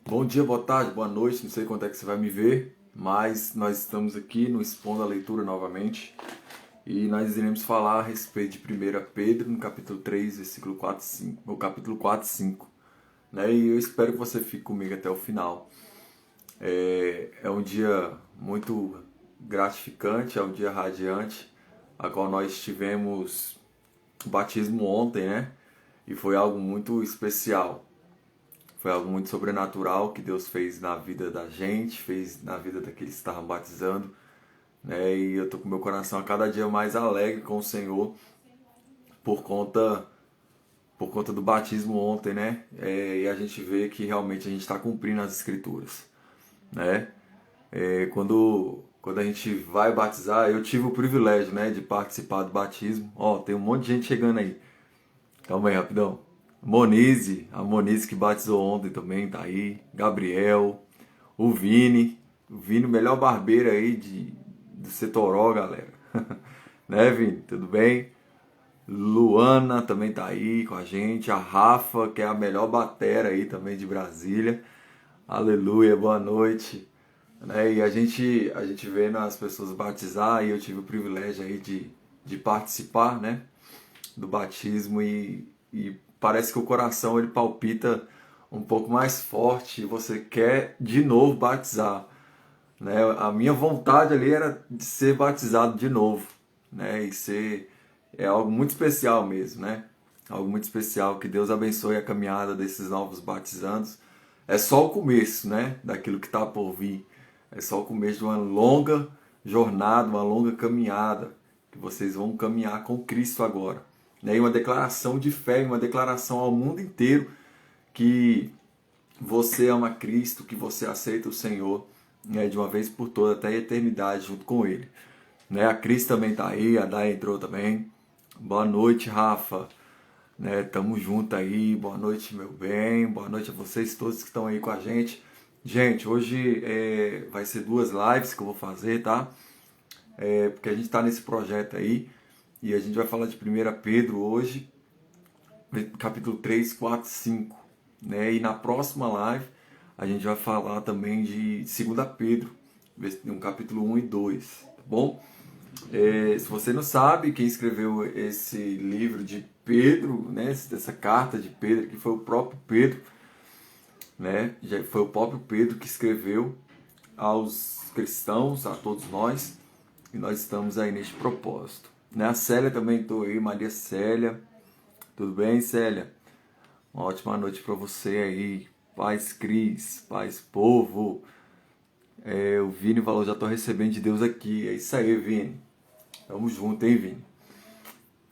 Bom dia, boa tarde, boa noite, não sei quando é que você vai me ver, mas nós estamos aqui no Expondo a Leitura novamente e nós iremos falar a respeito de 1 Pedro, no capítulo 3, versículo 4 e 5, no capítulo 4 e 5, né? E eu espero que você fique comigo até o final. É um dia muito gratificante, é um dia radiante, a qual nós tivemos o batismo ontem, né? E foi algo muito especial. Foi algo muito sobrenatural que Deus fez na vida da gente, fez na vida daqueles que estavam batizando, né? E eu tô com meu coração a cada dia mais alegre com o Senhor por conta por conta do batismo ontem, né? E a gente vê que realmente a gente está cumprindo as escrituras, né? Quando a gente vai batizar, eu tive o privilégio, né, de participar do batismo. Ó, tem um monte de gente chegando aí. Calma aí, rapidão. A Monize que batizou ontem também, tá aí. Gabriel, o Vini, o melhor barbeiro aí do Setoró, galera. Né, Vini? Tudo bem? Luana também tá aí com a gente. A Rafa, que é a melhor batera aí também de Brasília. Aleluia, boa noite. Né? E a gente vendo as pessoas batizar, e eu tive o privilégio aí de participar, né, do batismo e parece que o coração ele palpita um pouco mais forte e você quer de novo batizar, né? A minha vontade ali era de ser batizado de novo, né? E ser é algo muito especial mesmo, né? Algo muito especial, que Deus abençoe a caminhada desses novos batizandos. É só o começo, né, daquilo que está por vir. É só o começo de uma longa jornada, uma longa caminhada que vocês vão caminhar com Cristo agora, né? E uma declaração de fé, uma declaração ao mundo inteiro que você ama Cristo, que você aceita o Senhor, né, de uma vez por todas até a eternidade junto com Ele. Né? A Cris também está aí, a Day entrou também. Boa noite, Rafa. Né, tamo junto aí. Boa noite, meu bem. Boa noite a vocês todos que estão aí com a gente. Gente, hoje vai ser duas lives que eu vou fazer, tá? Porque a gente está nesse projeto aí e a gente vai falar de 1 Pedro hoje, capítulo 3, 4, 5, né? E na próxima live a gente vai falar também de 2 Pedro, um capítulo 1 e 2, tá bom? Se você não sabe, quem escreveu esse livro de Pedro, né, essa carta de Pedro, que foi o próprio Pedro, né? Já foi o próprio Pedro que escreveu aos cristãos, a todos nós, e nós estamos aí neste propósito. Né? A Célia também estou aí, Maria Célia. Tudo bem, Célia? Uma ótima noite para você aí. Paz, Cris, paz, povo. O Vini falou, já estou recebendo de Deus aqui. É isso aí, Vini. Tamo junto, hein, Vini?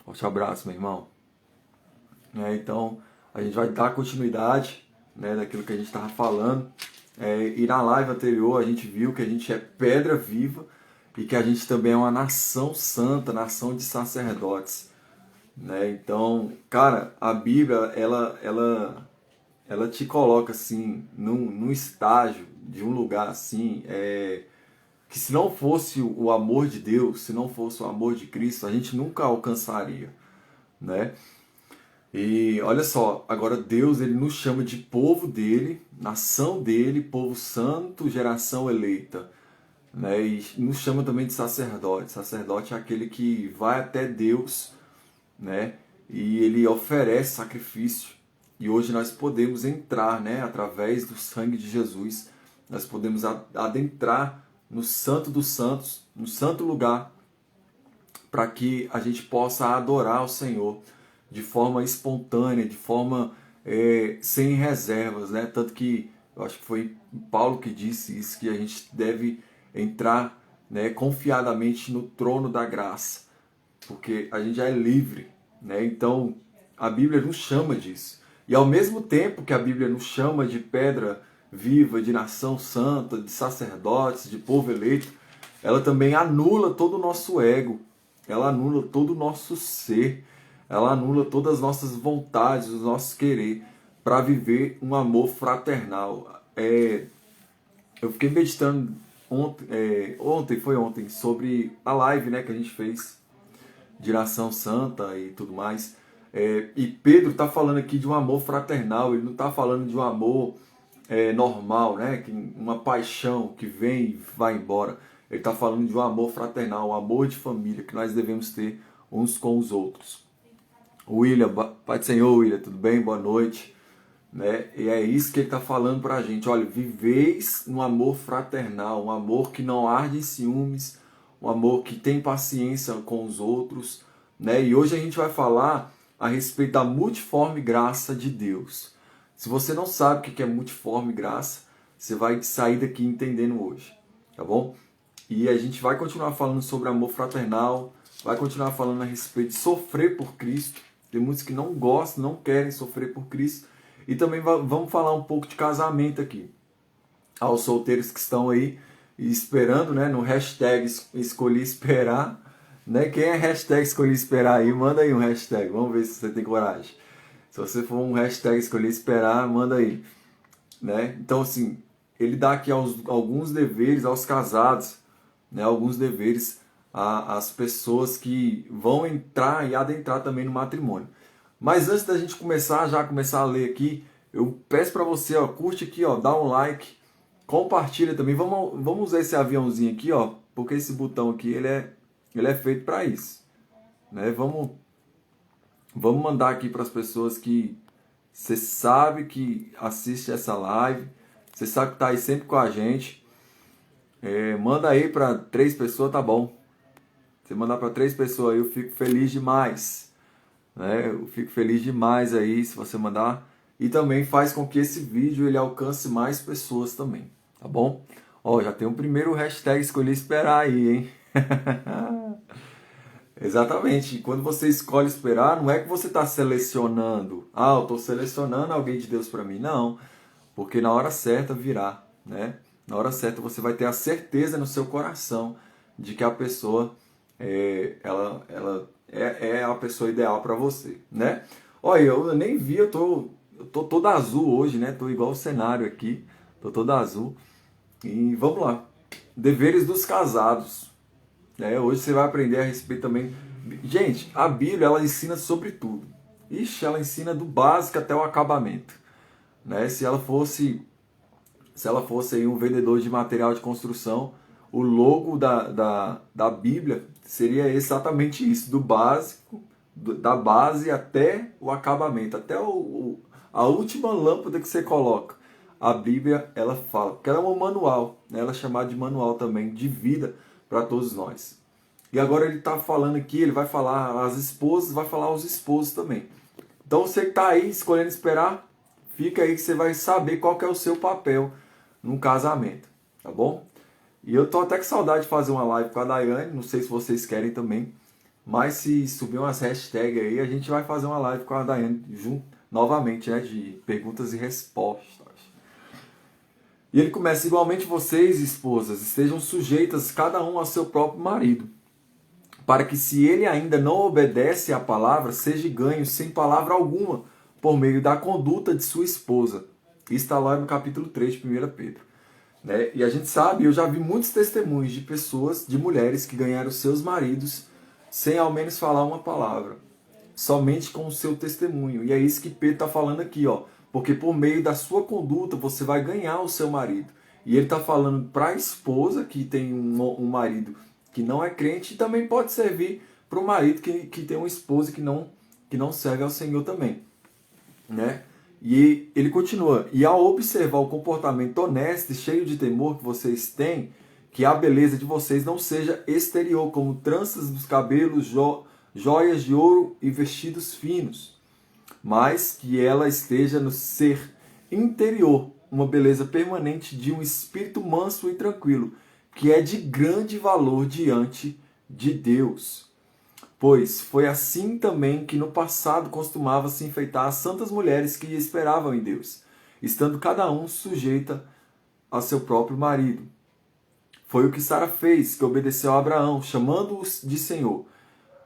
Forte abraço, meu irmão. Então, a gente vai dar continuidade, né, daquilo que a gente estava falando. E na live anterior a gente viu que a gente é pedra viva e que a gente também é uma nação santa, nação de sacerdotes. Né? Então, cara, a Bíblia, ela te coloca assim, num estágio, de um lugar assim, que se não fosse o amor de Deus, se não fosse o amor de Cristo, a gente nunca alcançaria, né? E olha só, agora Deus ele nos chama de povo dele, nação dele, povo santo, geração eleita, né? E nos chama também de sacerdote. Sacerdote é aquele que vai até Deus, né? E ele oferece sacrifício. E hoje nós podemos entrar, né, através do sangue de Jesus, nós podemos adentrar no Santo dos Santos, no santo lugar, para que a gente possa adorar o Senhor de forma espontânea, de forma sem reservas, né? Tanto que eu acho que foi Paulo que disse isso, que a gente deve entrar, né, confiadamente no trono da graça, porque a gente já é livre, né? Então a Bíblia nos chama disso. E ao mesmo tempo que a Bíblia nos chama de pedra viva, de nação santa, de sacerdotes, de povo eleito, ela também anula todo o nosso ego, ela anula todo o nosso ser, ela anula todas as nossas vontades, os nossos querer, para viver um amor fraternal. Eu fiquei meditando ontem, sobre a live, né, que a gente fez de nação santa e tudo mais. E Pedro está falando aqui de um amor fraternal, ele não está falando de um amor normal, né? Uma paixão que vem e vai embora. Ele está falando de um amor fraternal, um amor de família que nós devemos ter uns com os outros. William, Pai do Senhor, William, tudo bem? Boa noite. Né? E é isso que ele está falando para a gente. Olha, viveis no amor fraternal, um amor que não arde em ciúmes, um amor que tem paciência com os outros. Né? E hoje a gente vai falar a respeito da multiforme graça de Deus. Se você não sabe o que é multiforme graça, você vai sair daqui entendendo hoje, tá bom? E a gente vai continuar falando sobre amor fraternal, vai continuar falando a respeito de sofrer por Cristo. Tem muitos que não gostam, não querem sofrer por Cristo. E também vamos falar um pouco de casamento aqui. Aos solteiros que estão aí esperando, né, no hashtag escolhi esperar. Né? Quem é hashtag escolhi esperar aí, manda aí um hashtag. Vamos ver se você tem coragem. Se você for um hashtag escolher esperar, manda aí. Né? Então, assim, ele dá aqui alguns deveres aos casados, né? Alguns deveres às pessoas que vão entrar e adentrar também no matrimônio. Mas antes da gente começar a ler aqui, eu peço para você, ó, curte aqui, ó, dá um like, compartilha também. Vamos usar esse aviãozinho aqui, ó, porque esse botão aqui ele é feito para isso. Né? Vamos mandar aqui para as pessoas que você sabe que assiste essa live, você sabe que está aí sempre com a gente. Manda aí para 3 pessoas, tá bom. Você mandar para 3 pessoas aí, eu fico feliz demais. Né? Eu fico feliz demais aí se você mandar. E também faz com que esse vídeo ele alcance mais pessoas também, tá bom? Ó, já tem um primeiro hashtag escolhi esperar aí, hein? Exatamente. Quando você escolhe esperar, não é que você está selecionando. Ah, eu estou selecionando alguém de Deus para mim. Não. Porque na hora certa virá, né? Na hora certa você vai ter a certeza no seu coração de que a pessoa ela é a pessoa ideal para você, né? Olha, eu nem vi, eu tô todo azul hoje, né? Tô igual o cenário aqui, tô todo azul. E vamos lá. Deveres dos casados. Hoje você vai aprender a respeito também. Gente, a Bíblia ela ensina sobre tudo. Ixi, ela ensina do básico até o acabamento. Né? Se ela fosse aí um vendedor de material de construção, o logo da Bíblia seria exatamente isso, do básico, da base até o acabamento, até a última lâmpada que você coloca. A Bíblia ela fala, porque ela é um manual, né? Ela é chamada de manual também de vida para todos nós. E agora ele está falando aqui, ele vai falar às esposas, vai falar aos esposos também. Então você que está aí escolhendo esperar, fica aí que você vai saber qual que é o seu papel num casamento, tá bom? E eu tô até com saudade de fazer uma live com a Daiane, não sei se vocês querem também, mas se subir umas hashtags aí, a gente vai fazer uma live com a Daiane novamente, né, de perguntas e respostas. E ele começa, igualmente vocês, esposas, estejam sujeitas cada um ao seu próprio marido, para que se ele ainda não obedece à palavra, seja ganho sem palavra alguma, por meio da conduta de sua esposa. Isso está lá no capítulo 3 de 1 Pedro. Né? E a gente sabe, eu já vi muitos testemunhos de pessoas, de mulheres que ganharam seus maridos sem ao menos falar uma palavra, somente com o seu testemunho. E é isso que Pedro está falando aqui, ó. Porque por meio da sua conduta você vai ganhar o seu marido. E ele está falando para a esposa que tem um marido que não é crente e também pode servir para o marido que tem uma esposa que não serve ao Senhor também. Né? E ele continua, e ao observar o comportamento honesto e cheio de temor que vocês têm, que a beleza de vocês não seja exterior, como tranças dos cabelos, joias de ouro e vestidos finos, mas que ela esteja no ser interior, uma beleza permanente de um espírito manso e tranquilo, que é de grande valor diante de Deus. Pois foi assim também que no passado costumava se enfeitar as santas mulheres que esperavam em Deus, estando cada um sujeita a seu próprio marido. Foi o que Sara fez, que obedeceu a Abraão, chamando-os de Senhor,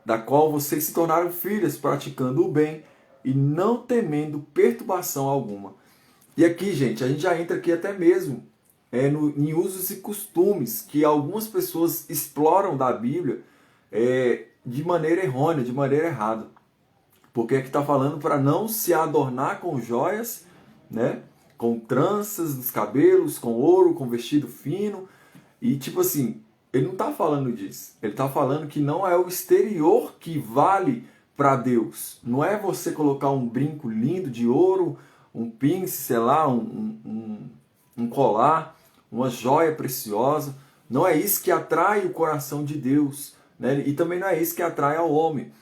da qual vocês se tornaram filhas, praticando o bem e não temendo perturbação alguma. E aqui, gente, a gente já entra aqui até mesmo em usos e costumes que algumas pessoas exploram da Bíblia de maneira errônea, de maneira errada. Porque aqui está falando para não se adornar com joias, né? com tranças nos cabelos, com ouro, com vestido fino. E tipo assim, ele não está falando disso. Ele está falando que não é o exterior que vale para Deus. Não é você colocar um brinco lindo de ouro, um pince, sei lá, um colar, uma joia preciosa. Não é isso que atrai o coração de Deus, né? E também não é isso que atrai ao homem.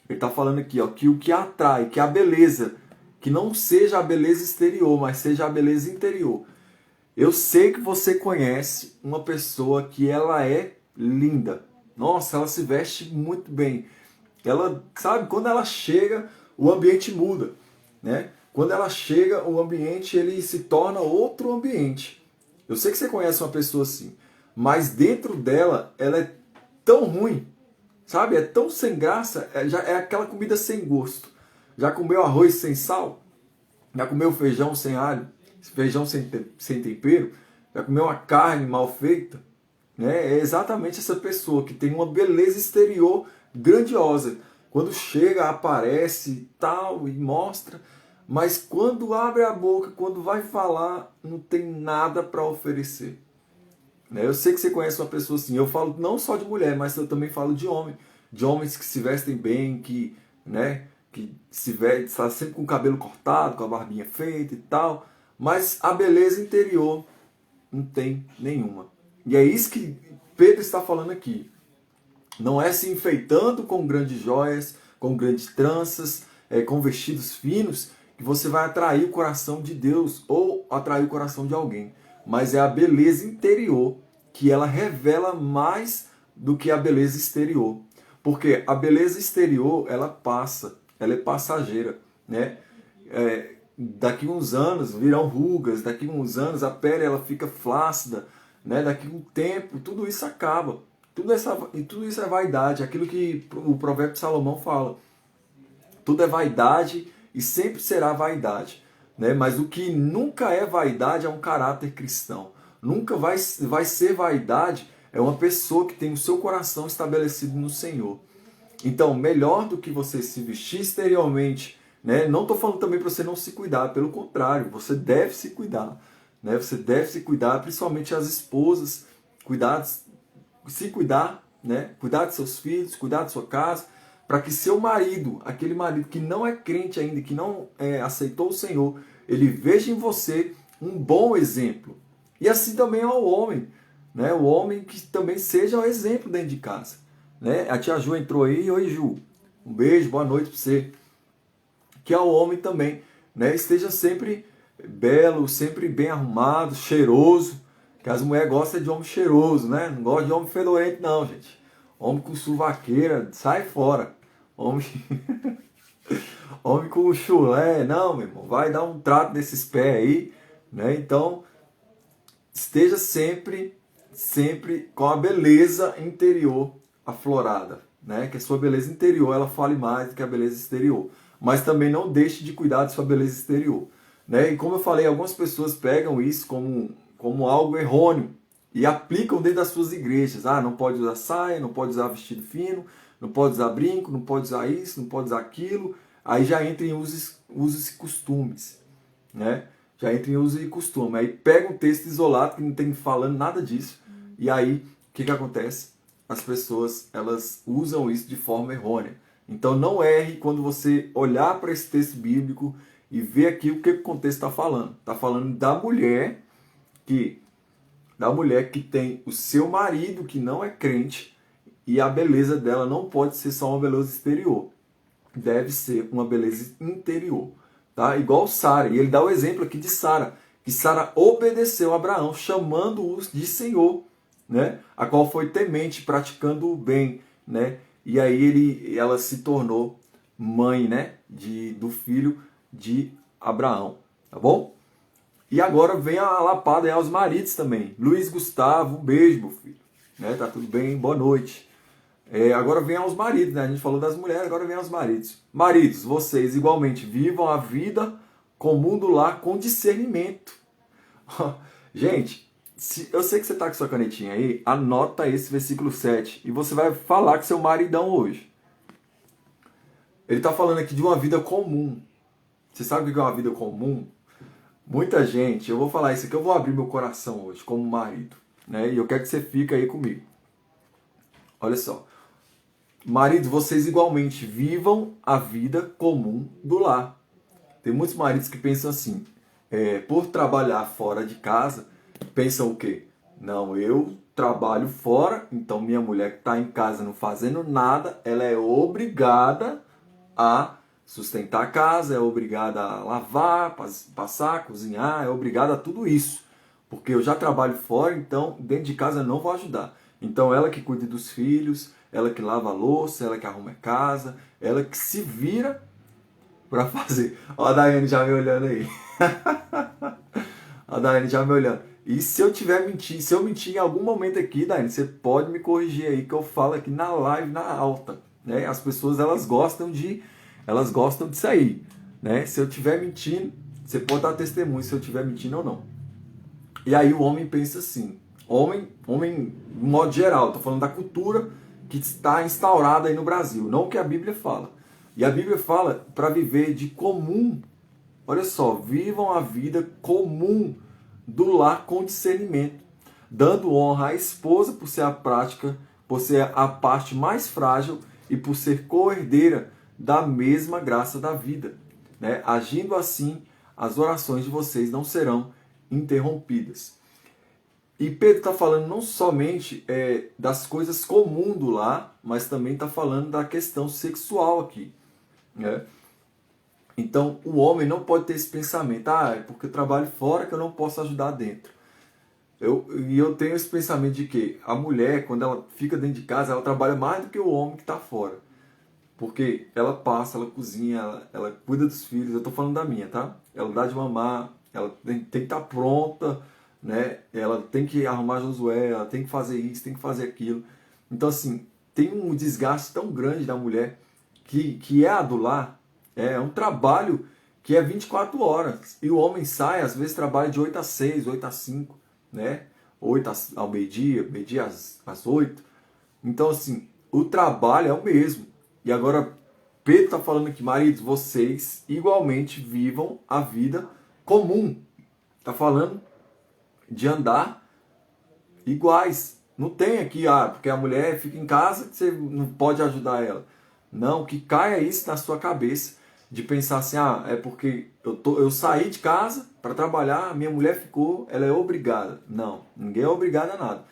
Ele está falando aqui, ó, que o que atrai, que a beleza, que não seja a beleza exterior, mas seja a beleza interior. Eu sei que você conhece uma pessoa que ela é linda. Nossa, ela se veste muito bem. Ela, sabe, quando ela chega, o ambiente muda, né? Quando ela chega, o ambiente ele se torna outro ambiente. Eu sei que você conhece uma pessoa assim, mas dentro dela, ela é tão ruim, sabe? É tão sem graça, já é aquela comida sem gosto. Já comeu arroz sem sal? Já comeu feijão sem alho? Feijão sem tempero? Já comeu uma carne mal feita? Né? É exatamente essa pessoa que tem uma beleza exterior grandiosa. Quando chega, aparece tal e mostra, mas quando abre a boca, quando vai falar, não tem nada para oferecer. Né? Eu sei que você conhece uma pessoa assim. Eu falo não só de mulher, mas eu também falo de homem. De homens que se vestem bem, que, né, que se vestem, está sempre com o cabelo cortado, com a barbinha feita e tal. Mas a beleza interior não tem nenhuma. E é isso que Pedro está falando aqui. Não é se enfeitando com grandes joias, com grandes tranças, com vestidos finos, que você vai atrair o coração de Deus ou atrair o coração de alguém. Mas é a beleza interior que ela revela mais do que a beleza exterior. Porque a beleza exterior, ela passa, ela é passageira, né? Daqui uns anos virão rugas, daqui uns anos a pele ela fica flácida, né? Daqui um tempo tudo isso acaba. Tudo isso é vaidade, aquilo que o provérbio de Salomão fala. Tudo é vaidade e sempre será vaidade. Né? Mas o que nunca é vaidade é um caráter cristão. Nunca vai ser vaidade é uma pessoa que tem o seu coração estabelecido no Senhor. Então, melhor do que você se vestir exteriormente, né? Não estou falando também para você não se cuidar, pelo contrário, você deve se cuidar. Né? Você deve se cuidar, principalmente as esposas, se cuidar, né? Cuidar de seus filhos, cuidar de sua casa, para que seu marido, aquele marido que não é crente ainda, que não aceitou o Senhor, ele veja em você um bom exemplo. E assim também ao homem, né? O homem que também seja o exemplo dentro de casa. Né? A tia Ju entrou aí. Oi, Ju. Um beijo, boa noite para você. Que ao homem também, né? Esteja sempre belo, sempre bem arrumado, cheiroso. Que as mulheres gostam de homem cheiroso, né? Não gosta de homem fedorento, não, gente. Homem com suvaqueira, sai fora. Homem, homem com chulé, não, meu irmão. Vai dar um trato nesses pés aí, né? Então, esteja sempre com a beleza interior aflorada, né? Que a sua beleza interior ela fale mais do que a beleza exterior. Mas também não deixe de cuidar da sua beleza exterior, né? E como eu falei, algumas pessoas pegam isso como algo errôneo e aplicam dentro das suas igrejas. Ah, não pode usar saia, não pode usar vestido fino, não pode usar brinco, não pode usar isso, não pode usar aquilo. Aí já entra em usos e costumes, né? Já entra em uso e costume. Aí pega um texto isolado que não tem falando nada disso. E aí, o que acontece? As pessoas, elas usam isso de forma errônea. Então não erre quando você olhar para esse texto bíblico e ver aqui o que o contexto está falando. Está falando da mulher que tem o seu marido que não é crente e a beleza dela não pode ser só uma beleza exterior. Deve ser uma beleza interior. Tá? Igual Sara. E ele dá o exemplo aqui de Sara. Que Sara obedeceu a Abraão, chamando-o de Senhor, né? A qual foi temente, praticando o bem, né? E aí ela se tornou mãe, né? Do filho de Abraão. Tá bom? E agora vem a lapada aos maridos também. Luiz Gustavo, um beijo, meu filho. Né? Tá tudo bem? Boa noite. Agora vem aos maridos, né? A gente falou das mulheres, agora vem aos maridos. Maridos, vocês igualmente vivam a vida comum do lar com discernimento. Gente, eu sei que você tá com sua canetinha aí, anota esse versículo 7 e você vai falar com seu maridão hoje. Ele tá falando aqui de uma vida comum. Você sabe o que é uma vida comum? Muita gente, eu vou falar isso aqui, eu vou abrir meu coração hoje como marido, né? E eu quero que você fique aí comigo. Olha só. Maridos, vocês igualmente vivam a vida comum do lar. Tem muitos maridos que pensam assim, por trabalhar fora de casa, pensam o quê? Não, eu trabalho fora, então minha mulher que está em casa não fazendo nada, ela é obrigada a sustentar a casa, é obrigada a lavar, passar, cozinhar, é obrigada a tudo isso. Porque eu já trabalho fora, então dentro de casa eu não vou ajudar. Então ela que cuida dos filhos, ela que lava a louça, ela que arruma a casa, ela que se vira para fazer. Ó a Daiane já me olhando aí. A Daiane já me olhando. E se eu tiver mentindo, se eu mentir em algum momento aqui, Daiane, você pode me corrigir aí que eu falo aqui na live, na alta, né? As pessoas elas gostam de sair, né? Se eu tiver mentindo, você pode dar testemunho se eu tiver mentindo ou não. E aí o homem pensa assim, homem, de modo geral, estou falando da cultura que está instaurada aí no Brasil, não o que a Bíblia fala. E a Bíblia fala para viver de comum, olha só, vivam a vida comum do lar com discernimento, dando honra à esposa por ser a prática, por ser a parte mais frágil e por ser co-herdeira da mesma graça da vida. Né? Agindo assim, as orações de vocês não serão interrompidas. E Pedro está falando não somente das coisas comuns do lar, mas também está falando da questão sexual aqui. Né? Então, o homem não pode ter esse pensamento, é porque eu trabalho fora que eu não posso ajudar dentro. Eu tenho esse pensamento de que a mulher, quando ela fica dentro de casa, ela trabalha mais do que o homem que está fora. Porque ela passa, ela cozinha, ela cuida dos filhos. Eu estou falando da minha, tá? Ela dá de mamar, ela tem que estar pronta, né? Ela tem que arrumar Josué, ela tem que fazer isso, tem que fazer aquilo. Então, assim, tem um desgaste tão grande da mulher que é a do lar, é um trabalho que é 24 horas. E o homem sai, às vezes trabalha de 8 às 6, 8 às 5, né? 8 ao meio-dia às 8. Então, assim, o trabalho é o mesmo. E agora, Pedro está falando aqui, maridos, vocês igualmente vivam a vida comum. Está falando de andar iguais. Não tem aqui, porque a mulher fica em casa, você não pode ajudar ela. Não, que caia isso na sua cabeça, de pensar assim, é porque eu saí de casa para trabalhar, minha mulher ficou, ela é obrigada. Não, ninguém é obrigado a nada.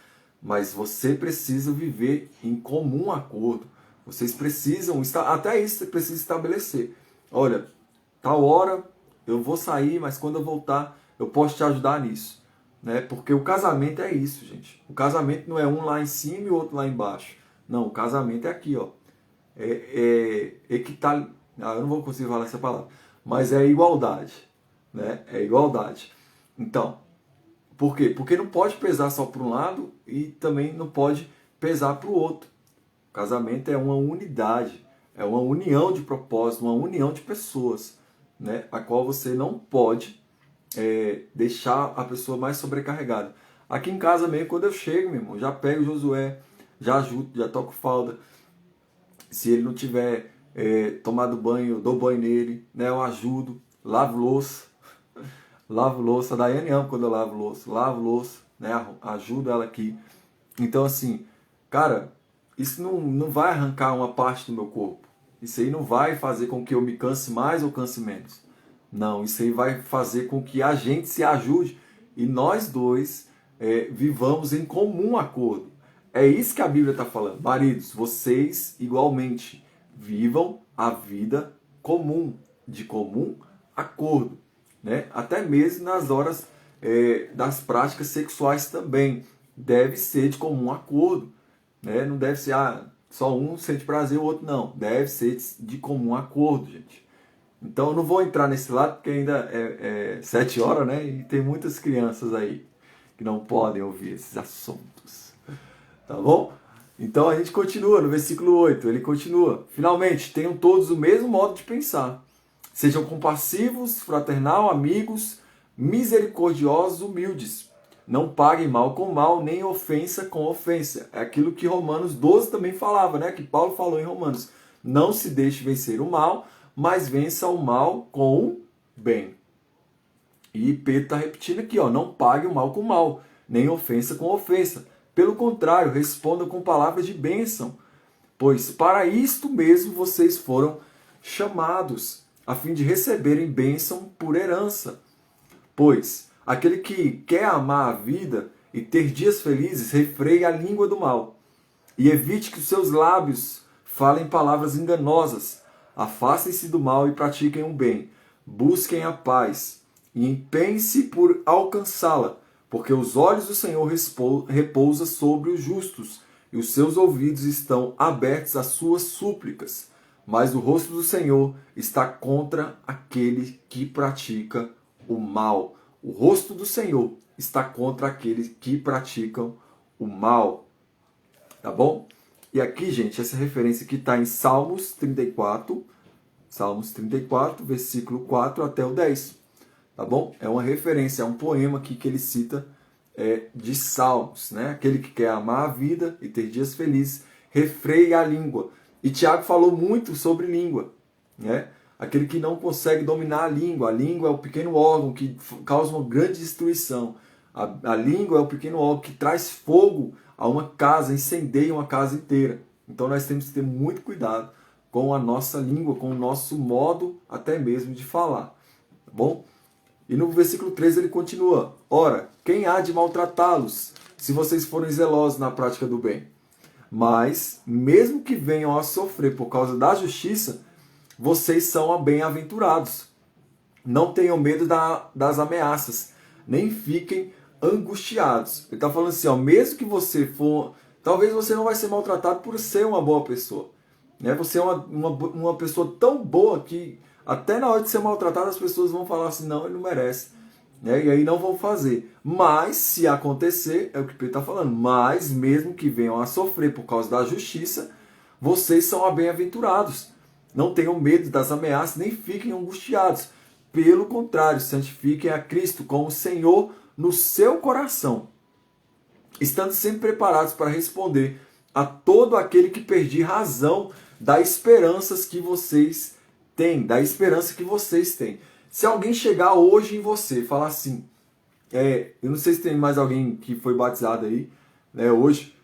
Mas você precisa viver em comum acordo. Vocês precisam, até isso você precisa estabelecer. Olha, tal hora eu vou sair, mas quando eu voltar, eu posso te ajudar nisso. Né? Porque o casamento é isso, gente. O casamento não é um lá em cima e o outro lá embaixo. Não, o casamento é aqui, ó. Eu não vou conseguir falar essa palavra. Mas é igualdade. Né? É igualdade. Então, por quê? Porque não pode pesar só para um lado e também não pode pesar para o outro. O casamento é uma unidade, é uma união de propósito, uma união de pessoas, né? A qual você não pode deixar a pessoa mais sobrecarregada. Aqui em casa mesmo, quando eu chego, meu irmão, já pego o Josué, já ajudo, já toco falda. Se ele não tiver tomado banho, eu dou banho nele, né? Eu ajudo, lavo louça. Lavo louça, a Daiane ama quando eu lavo louça, né? Ajudo ela aqui. Então, assim, cara, isso não vai arrancar uma parte do meu corpo. Isso aí não vai fazer com que eu me canse mais ou canse menos. Não, isso aí vai fazer com que a gente se ajude e nós dois vivamos em comum acordo. É isso que a Bíblia está falando. Maridos, vocês igualmente vivam a vida comum, de comum acordo. Né? Até mesmo nas horas das práticas sexuais também. Deve ser de comum acordo. Né? Não deve ser só um sente prazer, o outro não. Deve ser de comum acordo, gente. Então eu não vou entrar nesse lado porque ainda é 7 horas, né? E tem muitas crianças aí que não podem ouvir esses assuntos. Tá bom? Então a gente continua no versículo 8. Ele continua. Finalmente, tenham todos o mesmo modo de pensar. Sejam compassivos, fraternal, amigos, misericordiosos, humildes. Não paguem mal com mal, nem ofensa com ofensa. É aquilo que Romanos 12 também falava, né? Que Paulo falou em Romanos. Não se deixe vencer o mal, mas vença o mal com o bem. E Pedro está repetindo aqui, ó, não pague o mal com mal, nem ofensa com ofensa. Pelo contrário, respondam com palavras de bênção, pois para isto mesmo vocês foram chamados, a fim de receberem bênção por herança. Pois aquele que quer amar a vida e ter dias felizes, refreie a língua do mal, e evite que os seus lábios falem palavras enganosas. Afastem-se do mal e pratiquem o bem. Busquem a paz e empenhem-se por alcançá-la, porque os olhos do Senhor repousam sobre os justos, e os seus ouvidos estão abertos às suas súplicas. Mas o rosto do Senhor está contra aquele que pratica o mal. O rosto do Senhor está contra aqueles que praticam o mal. Tá bom? E aqui, gente, essa referência aqui está em Salmos 34, versículo 4 até o 10. Tá bom? É uma referência, é um poema aqui que ele cita de Salmos, né? Aquele que quer amar a vida e ter dias felizes, refreia a língua. E Tiago falou muito sobre língua, né? Aquele que não consegue dominar a língua é o pequeno órgão que causa uma grande destruição. A língua é o pequeno órgão que traz fogo a uma casa, incendeia uma casa inteira. Então nós temos que ter muito cuidado com a nossa língua, com o nosso modo até mesmo de falar. Tá bom? E no versículo 13 ele continua: ora, quem há de maltratá-los, se vocês forem zelosos na prática do bem? Mas, mesmo que venham a sofrer por causa da justiça, vocês são bem-aventurados. Não tenham medo das ameaças, nem fiquem angustiados. Ele está falando assim, ó, mesmo que você for... Talvez você não vai ser maltratado por ser uma boa pessoa. Né? Você é uma pessoa tão boa que até na hora de ser maltratado as pessoas vão falar assim, não, ele não merece. Né? E aí não vão fazer. Mas, se acontecer, é o que Pedro está falando, mas mesmo que venham a sofrer por causa da justiça, vocês são bem-aventurados. Não tenham medo das ameaças, nem fiquem angustiados. Pelo contrário, santifiquem a Cristo como Senhor no seu coração, estando sempre preparados para responder a todo aquele que pedir razão das esperanças que vocês têm, da esperança que vocês têm. Se alguém chegar hoje em você e falar assim, eu não sei se tem mais alguém que foi batizado aí, né, hoje,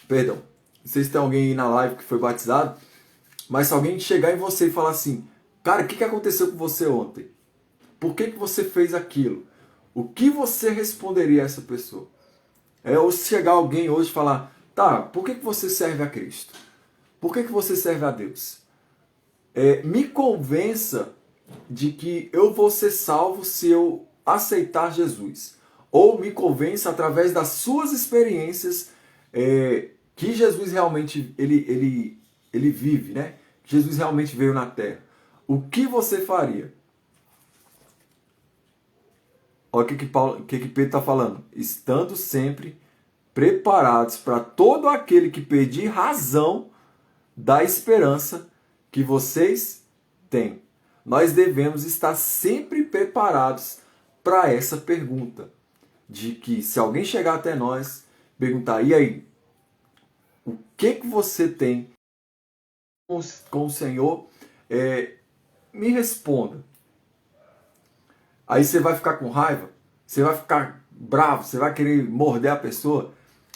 perdão, não sei se tem alguém aí na live que foi batizado, mas se alguém chegar em você e falar assim, cara, o que aconteceu com você ontem? Por que você fez aquilo? O que você responderia a essa pessoa? Ou se chegar alguém hoje e falar, tá, por que você serve a Cristo? Por que você serve a Deus? Me convença de que eu vou ser salvo se eu aceitar Jesus. Ou me convença através das suas experiências que Jesus realmente ele vive, né? Jesus realmente veio na Terra. O que você faria? Olha o que Pedro está falando. Estando sempre preparados para todo aquele que pedir razão da esperança que vocês têm. Nós devemos estar sempre preparados para essa pergunta. De que se alguém chegar até nós, perguntar, e aí? O que você tem com o Senhor? Me responda. Aí você vai ficar com raiva, você vai ficar bravo, você vai querer morder a pessoa,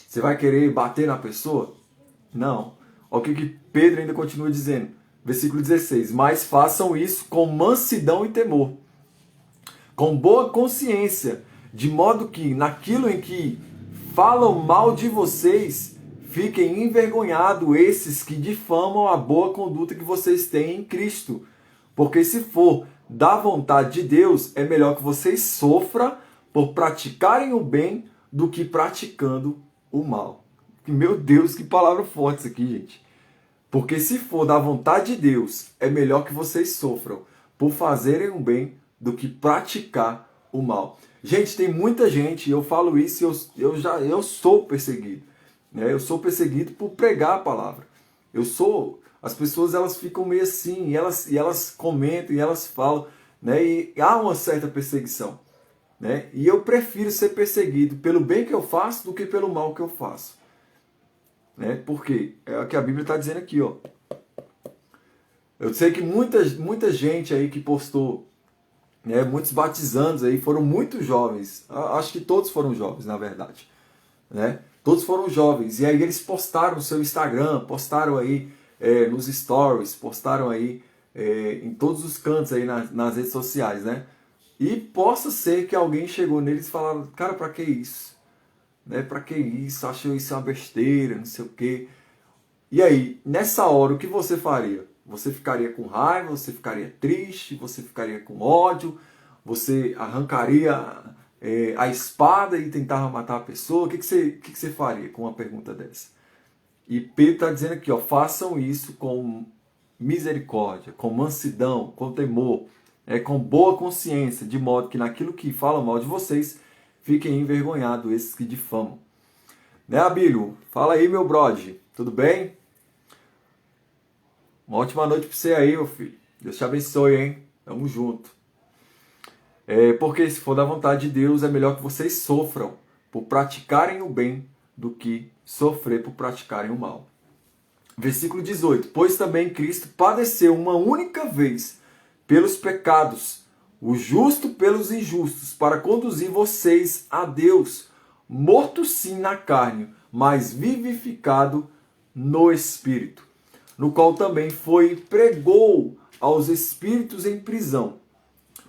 você vai querer bater na pessoa? Não. Olha o que Pedro ainda continua dizendo. Versículo 16. Mas façam isso com mansidão e temor, com boa consciência, de modo que naquilo em que falam mal de vocês, fiquem envergonhados esses que difamam a boa conduta que vocês têm em Cristo. Porque se for da vontade de Deus, é melhor que vocês sofram por praticarem o bem do que praticando o mal. Meu Deus, que palavra forte isso aqui, gente. Porque se for da vontade de Deus, é melhor que vocês sofram por fazerem o bem do que praticar o mal. Gente, tem muita gente, eu falo isso, eu sou perseguido. Né? Eu sou perseguido por pregar a palavra. As pessoas elas ficam meio assim, e elas comentam, e elas falam, né? E há uma certa perseguição. Né? E eu prefiro ser perseguido pelo bem que eu faço do que pelo mal que eu faço. Né? Por quê? É o que a Bíblia está dizendo aqui. Ó. Eu sei que muita gente aí que postou né? Muitos batizandos aí foram muito jovens. Acho que todos foram jovens, na verdade, né? Todos foram jovens. E aí eles postaram no seu Instagram, postaram aí nos stories, postaram aí em todos os cantos aí nas redes sociais, né? E possa ser que alguém chegou neles e falaram, cara, pra que isso? Né? Pra que isso? Achou isso uma besteira, não sei o quê. E aí, nessa hora, o que você faria? Você ficaria com raiva, você ficaria triste, você ficaria com ódio, você arrancaria a espada e tentava matar a pessoa? O que você faria com uma pergunta dessa? E Pedro está dizendo aqui, ó, façam isso com misericórdia, com mansidão, com temor, com boa consciência, de modo que naquilo que falam mal de vocês, fiquem envergonhados esses que difamam. Né, Abílio? Fala aí, meu brode. Tudo bem? Uma ótima noite para você aí, meu filho. Deus te abençoe, hein? Tamo junto. Porque se for da vontade de Deus, é melhor que vocês sofram por praticarem o bem do que sofrer por praticarem o mal. Versículo 18. Pois também Cristo padeceu uma única vez pelos pecados, o justo pelos injustos, para conduzir vocês a Deus, morto sim na carne, mas vivificado no Espírito, no qual também pregou aos espíritos em prisão,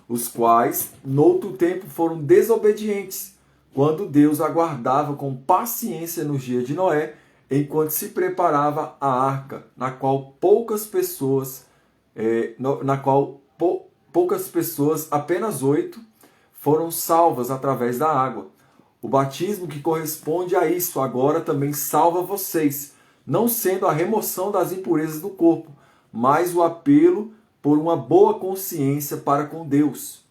os quais, noutro tempo, foram desobedientes, quando Deus aguardava com paciência nos dias de Noé, enquanto se preparava a arca, na qual poucas pessoas, apenas 8, foram salvas através da água. O batismo que corresponde a isso agora também salva vocês, não sendo a remoção das impurezas do corpo, mas o apelo por uma boa consciência para com Deus,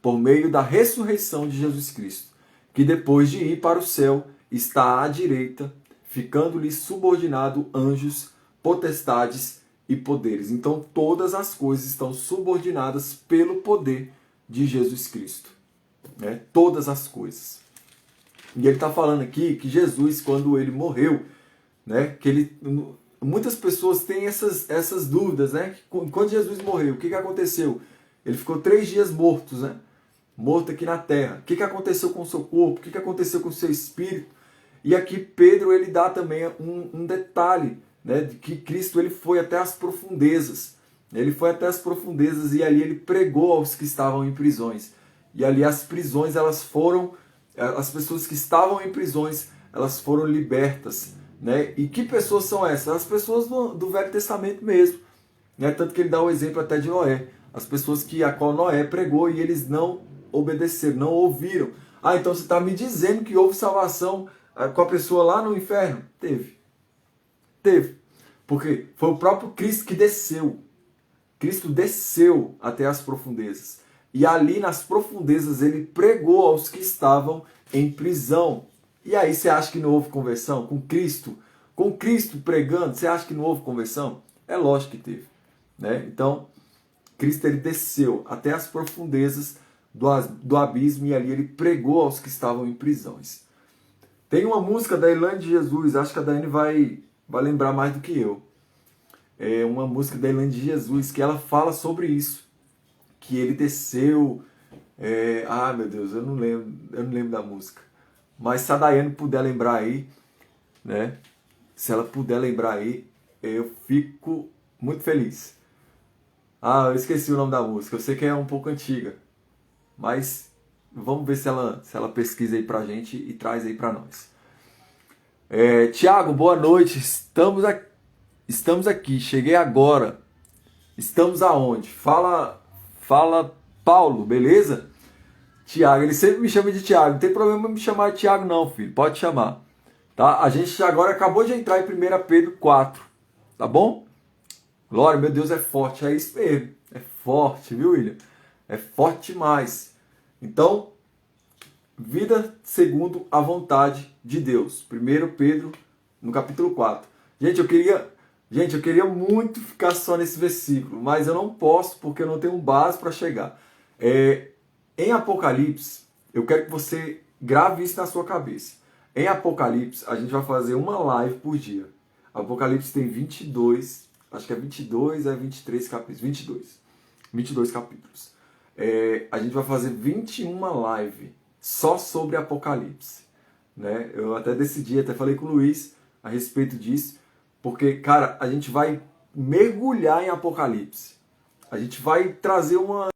por meio da ressurreição de Jesus Cristo, que depois de ir para o céu, está à direita, ficando-lhe subordinado anjos, potestades e poderes. Então todas as coisas estão subordinadas pelo poder de Jesus Cristo. Né? Todas as coisas. E ele está falando aqui que Jesus, quando ele morreu, né, muitas pessoas têm essas dúvidas, né? Quando Jesus morreu, o que aconteceu? Ele ficou 3 dias morto, né? Morto aqui na terra. O que aconteceu com o seu corpo? O que aconteceu com o seu espírito? E aqui Pedro ele dá também um detalhe, né, de que Cristo ele foi até as profundezas. Ele foi até as profundezas e ali ele pregou aos que estavam em prisões. E ali as prisões, as pessoas que estavam em prisões, elas foram libertas. Né? E que pessoas são essas? As pessoas do Velho Testamento mesmo. Né? Tanto que ele dá o exemplo até de Noé. As pessoas a qual Noé pregou e eles não obedeceram, não ouviram. Ah, então você está me dizendo que houve salvação com a pessoa lá no inferno? Teve. Porque foi o próprio Cristo que desceu. Cristo desceu até as profundezas. E ali nas profundezas ele pregou aos que estavam em prisão. E aí você acha que não houve conversão? Com Cristo pregando, você acha que não houve conversão? É lógico que teve. Né? Então, Cristo ele desceu até as profundezas do abismo e ali ele pregou aos que estavam em prisões. Tem uma música da Elaine de Jesus, acho que a Daiane vai lembrar mais do que eu. É uma música da Elaine de Jesus que ela fala sobre isso. Que ele desceu... meu Deus, eu não lembro da música. Mas se a Daiane puder lembrar aí, né? Se ela puder lembrar aí, eu fico muito feliz. Eu esqueci o nome da música. Eu sei que é um pouco antiga. Mas vamos ver se ela pesquisa aí pra gente e traz aí pra nós. Tiago, boa noite. Estamos aqui. Cheguei agora. Estamos aonde? Fala, Paulo, beleza? Tiago, ele sempre me chama de Tiago. Não tem problema me chamar de Tiago não, filho. Pode chamar. Tá? A gente agora acabou de entrar em 1 Pedro 4. Tá bom? Glória, meu Deus, é forte. É isso mesmo. É forte, viu, William? É forte demais. Então, vida segundo a vontade de Deus. 1 Pedro, no capítulo 4. Gente, eu queria muito ficar só nesse versículo, mas eu não posso porque eu não tenho base para chegar. Em Apocalipse, eu quero que você grave isso na sua cabeça. Em Apocalipse, a gente vai fazer uma live por dia. Apocalipse tem 22, acho que é 22, 23 capítulos. 22 capítulos. a gente vai fazer 21 lives só sobre Apocalipse. Né? Eu até decidi, até falei com o Luiz a respeito disso, porque, cara, a gente vai mergulhar em Apocalipse. A gente vai trazer uma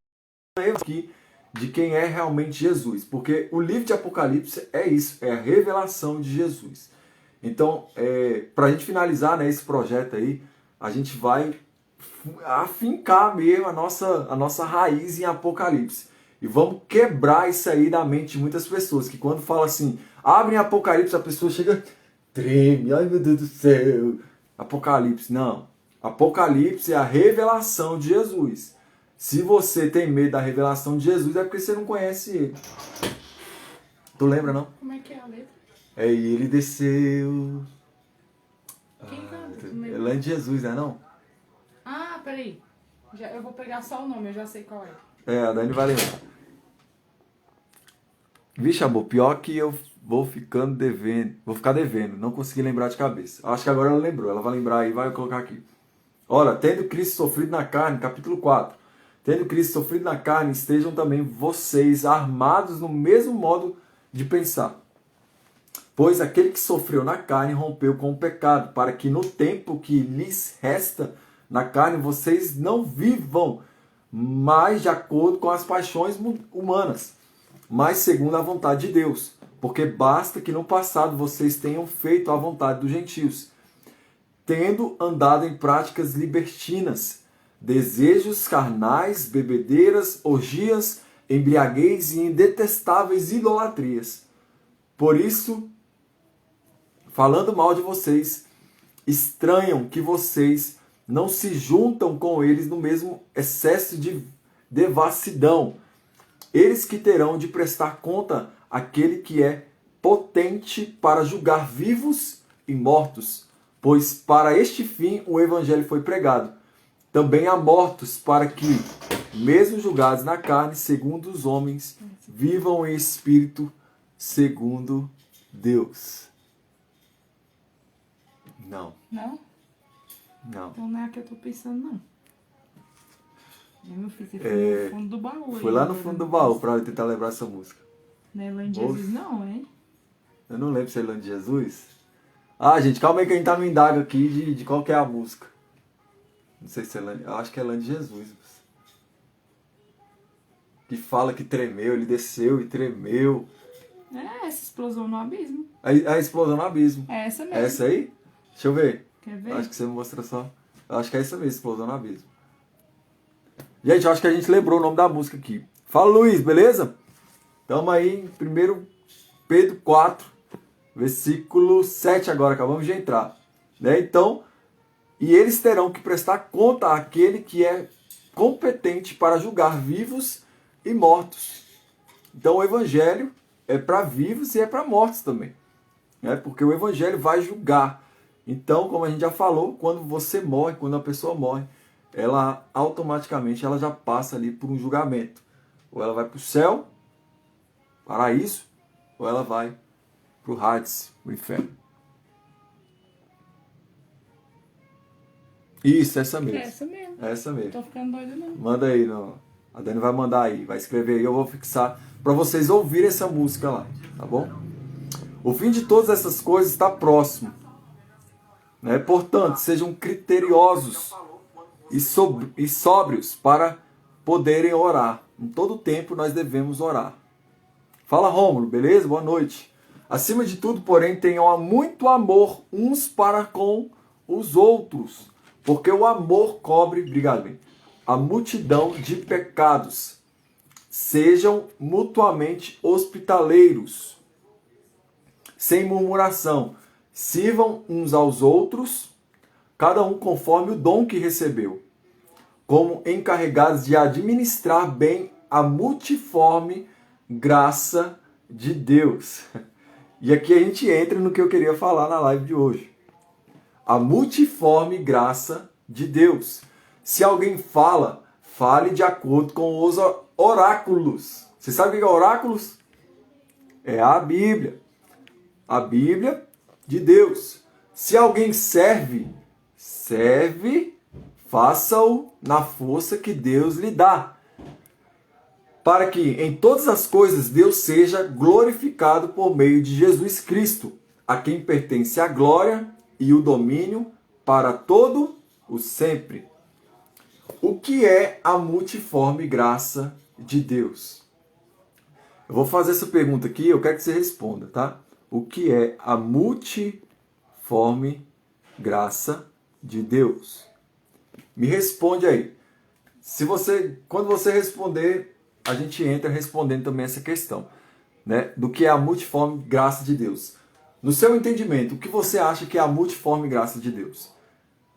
aqui de quem é realmente Jesus, porque o livro de Apocalipse é isso, é a revelação de Jesus. Então, para a gente finalizar, né, esse projeto aí, a gente vai afincar mesmo a nossa raiz em Apocalipse. E vamos quebrar isso aí da mente de muitas pessoas, que quando fala assim, abre Apocalipse, a pessoa chega, treme, ai meu Deus do céu. Apocalipse, não. Apocalipse é a revelação de Jesus. Se você tem medo da revelação de Jesus, é porque você não conhece ele. Tu lembra, não? Como é que é a letra? E ele desceu. Quem canta? É lá de Jesus, né, não? Ah, peraí. Eu vou pegar só o nome, eu já sei qual é. A Dani vai lembrar. Vixe, amor, pior que eu vou ficando devendo. Vou ficar devendo, não consegui lembrar de cabeça. Acho que agora ela lembrou, ela vai lembrar aí, vai colocar aqui. Ora, tendo Cristo sofrido na carne, capítulo 4. Tendo Cristo sofrido na carne, estejam também vocês armados no mesmo modo de pensar. Pois aquele que sofreu na carne rompeu com o pecado, para que no tempo que lhes resta na carne vocês não vivam mais de acordo com as paixões humanas, mas segundo a vontade de Deus. Porque basta que no passado vocês tenham feito a vontade dos gentios, tendo andado em práticas libertinas, desejos carnais, bebedeiras, orgias, embriaguez e indetestáveis idolatrias. Por isso, falando mal de vocês, estranham que vocês não se juntam com eles no mesmo excesso de devassidão. Eles que terão de prestar conta àquele que é potente para julgar vivos e mortos, pois para este fim o evangelho foi pregado. Também há mortos para que, mesmo julgados na carne, segundo os homens, vivam em espírito, segundo Deus. Não. Não? Não. Então não é a que eu tô pensando, não. Meu filho, você foi no fundo do baú. Foi lá no fundo do baú pra eu tentar lembrar essa música. Não é Elane de Jesus, não, hein? Eu não lembro se é Elane de Jesus. Ah, gente, calma aí que a gente tá no indago aqui de qual que é a música. Não sei se é Elane. Eu acho que é Elane de Jesus. Que fala que tremeu, ele desceu e tremeu. É, essa explosão no abismo. A explosão no abismo. É essa mesmo. É essa aí? Deixa eu ver. Quer ver? Acho que você me mostra só. Eu acho que é essa mesmo, explosão no abismo. Gente, eu acho que a gente lembrou o nome da música aqui. Fala, Luiz, beleza? Estamos aí em 1 Pedro 4, versículo 7 agora, acabamos de entrar. Né? Então, e eles terão que prestar conta àquele que é competente para julgar vivos e mortos. Então, o evangelho é para vivos e é para mortos também. Né? Porque o evangelho vai julgar. Então, como a gente já falou, quando você morre, quando a pessoa morre, ela automaticamente ela já passa ali por um julgamento. Ou ela vai para o céu, paraíso, ou ela vai para o Hades, o inferno. Isso, essa mesmo. É essa mesmo. É essa mesmo. Tô ficando doida, não. Manda aí, não. A Dani vai mandar aí, vai escrever aí, eu vou fixar para vocês ouvirem essa música lá, tá bom? O fim de todas essas coisas está próximo. Né? Portanto, sejam criteriosos e sóbrios para poderem orar. Em todo tempo nós devemos orar. Fala, Rômulo, beleza? Boa noite. Acima de tudo, porém, tenham muito amor uns para com os outros, porque o amor cobre, obrigado, bem, a multidão de pecados. Sejam mutuamente hospitaleiros, sem murmuração. Sirvam uns aos outros, cada um conforme o dom que recebeu, como encarregados de administrar bem a multiforme graça de Deus. E aqui a gente entra no que eu queria falar na live de hoje. A multiforme graça de Deus. Se alguém fala, fale de acordo com os oráculos. Você sabe o que é oráculos? É a Bíblia. A Bíblia de Deus. Se alguém serve, faça-o na força que Deus lhe dá. para que em todas as coisas Deus seja glorificado por meio de Jesus Cristo, a quem pertence a glória e o domínio para todo o sempre. O que é a multiforme graça de Deus? Eu vou fazer essa pergunta aqui, eu quero que você responda, tá? O que é a multiforme graça de Deus? Me responde aí. Quando você responder, a gente entra respondendo também essa questão, né? Do que é a multiforme graça de Deus. No seu entendimento, o que você acha que é a multiforme graça de Deus?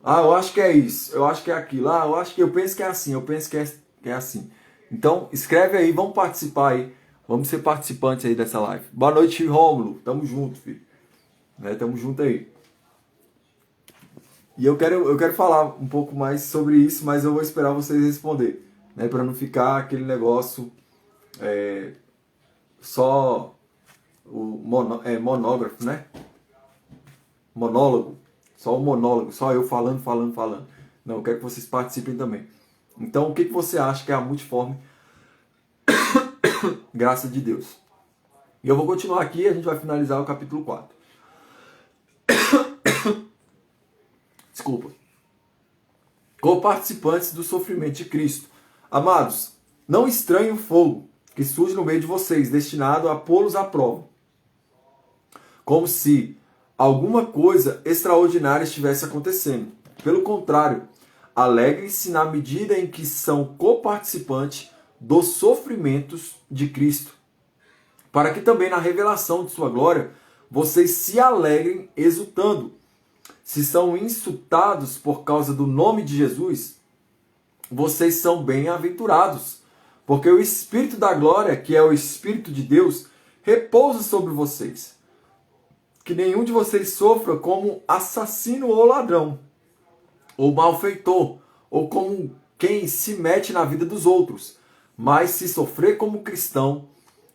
Ah, eu acho que é isso, eu acho que é aquilo, eu penso que é assim, eu penso que é assim. Então, escreve aí, vamos participar aí, vamos ser participantes aí dessa live. Boa noite, Rômulo, tamo junto, filho. Né, tamo junto aí. E eu quero falar um pouco mais sobre isso, mas eu vou esperar vocês responder, né, para não ficar aquele negócio só o monógrafo, né? Monólogo. Só o monólogo, só eu falando. Não, eu quero que vocês participem também. Então, o que você acha que é a multiforme graça de Deus? E eu vou continuar aqui e a gente vai finalizar o capítulo 4. Desculpa. Co-participantes do sofrimento de Cristo. Amados, não estranhem o fogo que surge no meio de vocês, destinado a pô-los à prova. Como se alguma coisa extraordinária estivesse acontecendo. Pelo contrário, alegrem-se na medida em que são coparticipantes dos sofrimentos de Cristo, para que também na revelação de sua glória vocês se alegrem exultando. Se são insultados por causa do nome de Jesus, vocês são bem-aventurados, porque o Espírito da glória, que é o Espírito de Deus, repousa sobre vocês. Que nenhum de vocês sofra como assassino ou ladrão, ou malfeitor, ou como quem se mete na vida dos outros. Mas se sofrer como cristão,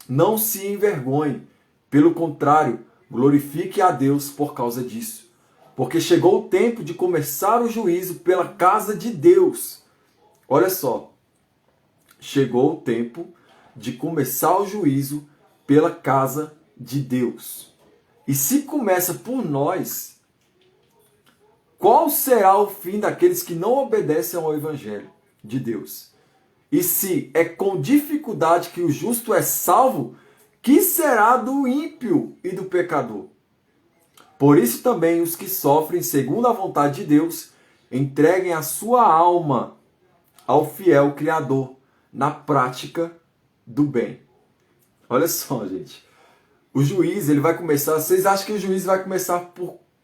não se envergonhe. Pelo contrário, glorifique a Deus por causa disso. Porque chegou o tempo de começar o juízo pela casa de Deus. Olha só. Chegou o tempo de começar o juízo pela casa de Deus. E se começa por nós, qual será o fim daqueles que não obedecem ao Evangelho de Deus? E se é com dificuldade que o justo é salvo, que será do ímpio e do pecador? Por isso também os que sofrem segundo a vontade de Deus, entreguem a sua alma ao fiel Criador na prática do bem. Olha só, gente. O juiz, ele vai começar... Vocês acham que o juiz vai começar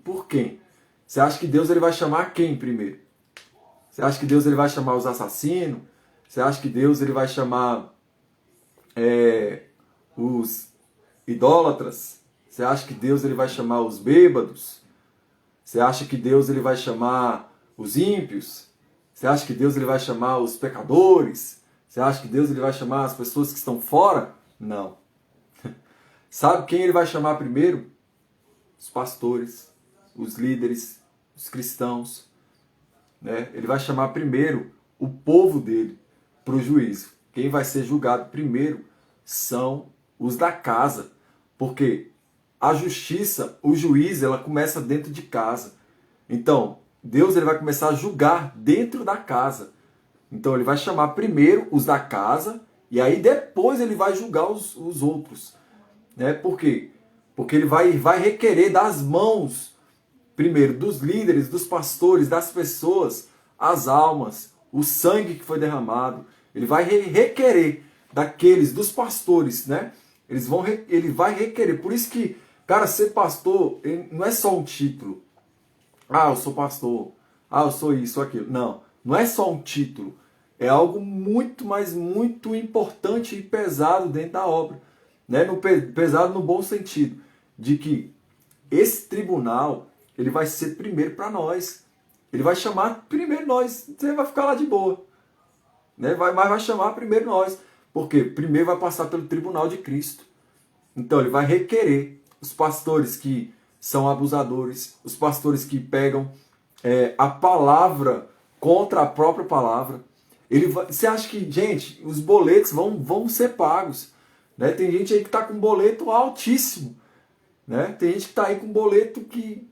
por quem? Você acha que Deus ele vai chamar quem primeiro? Você acha que Deus ele vai chamar os assassinos? Você acha que Deus ele vai chamar os idólatras? Você acha que Deus ele vai chamar os bêbados? Você acha que Deus ele vai chamar os ímpios? Você acha que Deus ele vai chamar os pecadores? Você acha que Deus ele vai chamar as pessoas que estão fora? Não. Sabe quem ele vai chamar primeiro? Os pastores, os líderes, os cristãos. Né? Ele vai chamar primeiro o povo dele para o juízo. Quem vai ser julgado primeiro são os da casa. Porque a justiça, o juiz, ela começa dentro de casa. Então, Deus ele vai começar a julgar dentro da casa. Então, ele vai chamar primeiro os da casa e aí depois ele vai julgar os outros. Né? Por quê? Porque ele vai requerer das mãos, primeiro, dos líderes, dos pastores, das pessoas, as almas, o sangue que foi derramado. Ele vai requerer daqueles, dos pastores, né? Ele vai requerer. Por isso que, cara, ser pastor não é só um título. Ah, eu sou pastor. Ah, eu sou isso, aquilo. Não, não é só um título. É algo muito, mas muito importante e pesado dentro da obra. Né? Pesado no bom sentido. De que esse tribunal, ele vai ser primeiro para nós. Ele vai chamar primeiro nós. Você vai ficar lá de boa. Né? Mas vai chamar primeiro nós. Porque primeiro vai passar pelo tribunal de Cristo. Então ele vai requerer os pastores que são abusadores, os pastores que pegam a palavra contra a própria palavra. Você acha que, gente, os boletos vão ser pagos, né? Tem gente aí que está com boleto altíssimo, né? Tem gente que está aí com boleto que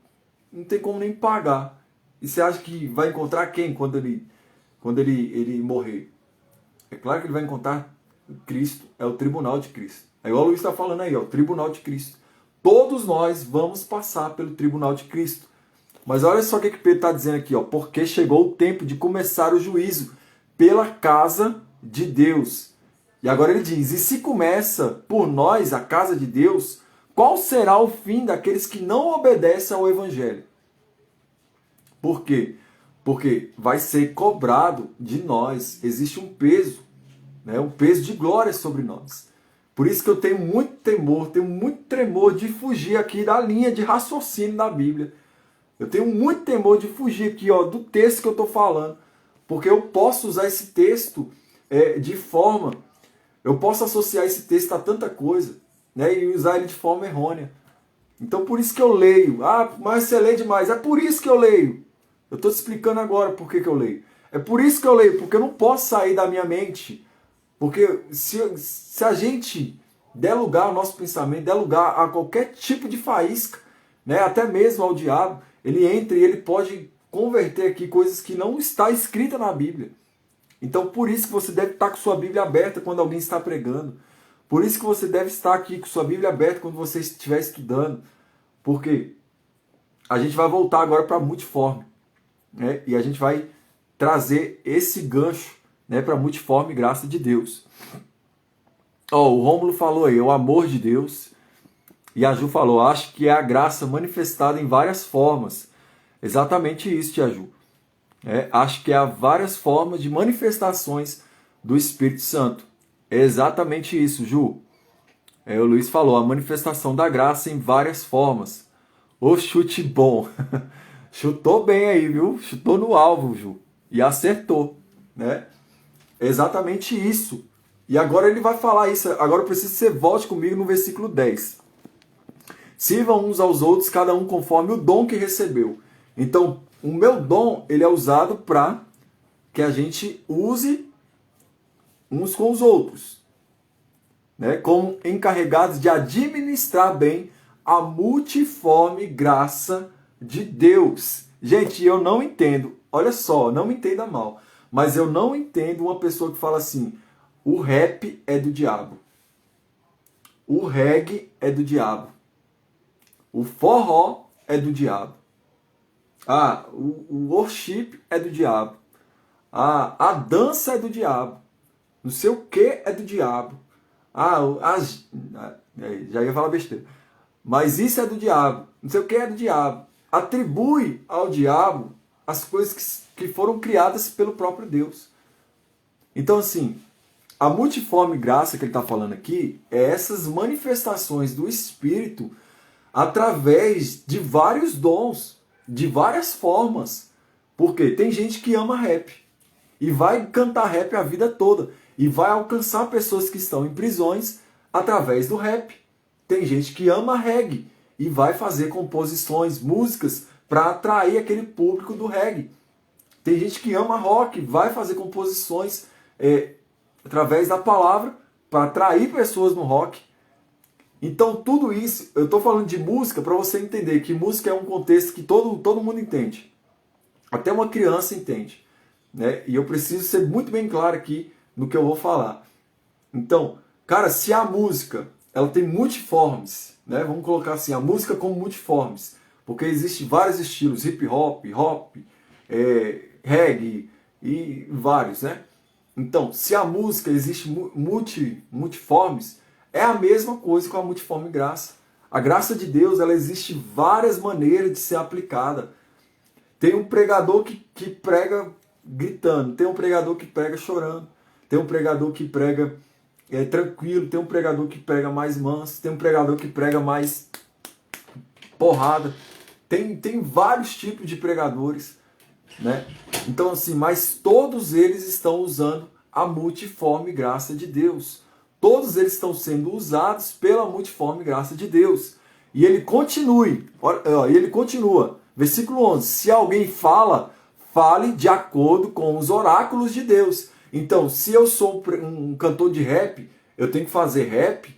não tem como nem pagar. E você acha que vai encontrar quem quando ele morrer? É claro que ele vai encontrar Cristo, é o tribunal de Cristo. É igual o Luiz está falando aí, ó, o tribunal de Cristo. Todos nós vamos passar pelo tribunal de Cristo. Mas olha só o que Pedro está dizendo aqui, ó, porque chegou o tempo de começar o juízo pela casa de Deus. E agora ele diz, e se começa por nós, a casa de Deus, qual será o fim daqueles que não obedecem ao Evangelho? Por quê? Porque vai ser cobrado de nós, existe um peso, né, um peso de glória sobre nós. Por isso que eu tenho muito temor, tenho muito tremor de fugir aqui da linha de raciocínio da Bíblia. Eu tenho muito temor de fugir aqui, ó, do texto que eu estou falando. Porque eu posso usar esse texto de forma... Eu posso associar esse texto a tanta coisa, né, e usar ele de forma errônea. Então por isso que eu leio. Ah, mas você lê demais. É por isso que eu leio. Eu estou te explicando agora por que eu leio. É por isso que eu leio, porque eu não posso sair da minha mente. Porque se a gente der lugar ao nosso pensamento, der lugar a qualquer tipo de faísca, né, até mesmo ao diabo, ele entra e ele pode converter aqui coisas que não está escrita na Bíblia. Então por isso que você deve estar com sua Bíblia aberta quando alguém está pregando. Por isso que você deve estar aqui com sua Bíblia aberta quando você estiver estudando. Porque a gente vai voltar agora para a multiforme, né? E a gente vai trazer esse gancho, né, para a multiforme graça de Deus. O Rômulo falou aí, o amor de Deus. E a Ju falou, acho que é a graça manifestada em várias formas. Exatamente isso, tia Ju. Acho que há várias formas de manifestações do Espírito Santo. É exatamente isso, Ju. O Luiz falou, a manifestação da graça em várias formas. O chute bom. Chutou bem aí, viu? Chutou no alvo, Ju. E acertou, né? É exatamente isso. E agora ele vai falar isso. Agora eu preciso que você volte comigo no versículo 10. Sirvam uns aos outros, cada um conforme o dom que recebeu. Então, o meu dom, ele é usado para que a gente use uns com os outros, né? Como encarregados de administrar bem a multiforme graça de Deus. Gente, eu não entendo, olha só, não me entenda mal, mas eu não entendo uma pessoa que fala assim, o rap é do diabo, o reggae é do diabo, o forró é do diabo. O worship é do diabo. A dança é do diabo. Não sei o que é do diabo. Já ia falar besteira. Mas isso é do diabo. Não sei o que é do diabo. Atribui ao diabo as coisas que foram criadas pelo próprio Deus. Então, assim, a multiforme graça que ele está falando aqui é essas manifestações do Espírito através de vários dons, de várias formas. Porque tem gente que ama rap e vai cantar rap a vida toda e vai alcançar pessoas que estão em prisões através do rap. Tem gente que ama reggae e vai fazer composições, músicas para atrair aquele público do reggae. Tem gente que ama rock, vai fazer composições através da palavra para atrair pessoas no rock. Então tudo isso, eu estou falando de música para você entender que música é um contexto que todo mundo entende. Até uma criança entende, né? E eu preciso ser muito bem claro aqui no que eu vou falar. Então, cara, se a música ela tem multiformes, né? Vamos colocar assim, a música como multiformes, porque existem vários estilos, hip hop, reggae e vários, né? Então, se a música existe multiformes, é a mesma coisa com a multiforme graça. A graça de Deus, ela existe várias maneiras de ser aplicada. Tem um pregador que prega gritando, tem um pregador que prega chorando, tem um pregador que prega tranquilo, tem um pregador que prega mais manso, tem um pregador que prega mais porrada. Tem vários tipos de pregadores, né? Então assim, mas todos eles estão usando a multiforme graça de Deus. Todos eles estão sendo usados pela multiforme graça de Deus. E ele continua. Versículo 11. Se alguém fala, fale de acordo com os oráculos de Deus. Então, se eu sou um cantor de rap, eu tenho que fazer rap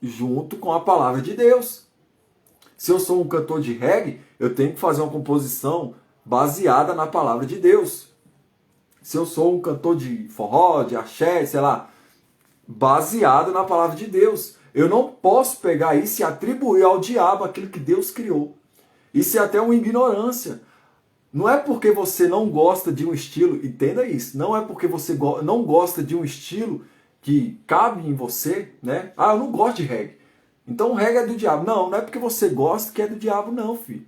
junto com a palavra de Deus. Se eu sou um cantor de reggae, eu tenho que fazer uma composição baseada na palavra de Deus. Se eu sou um cantor de forró, de axé, sei lá, baseado na palavra de Deus. Eu não posso pegar isso e atribuir ao diabo aquilo que Deus criou. Isso é até uma ignorância. Não é porque você não gosta de um estilo, entenda isso, não é porque você não gosta de um estilo que cabe em você, né? Ah, eu não gosto de reggae. Então o reggae é do diabo. Não, não é porque você gosta que é do diabo, não, filho.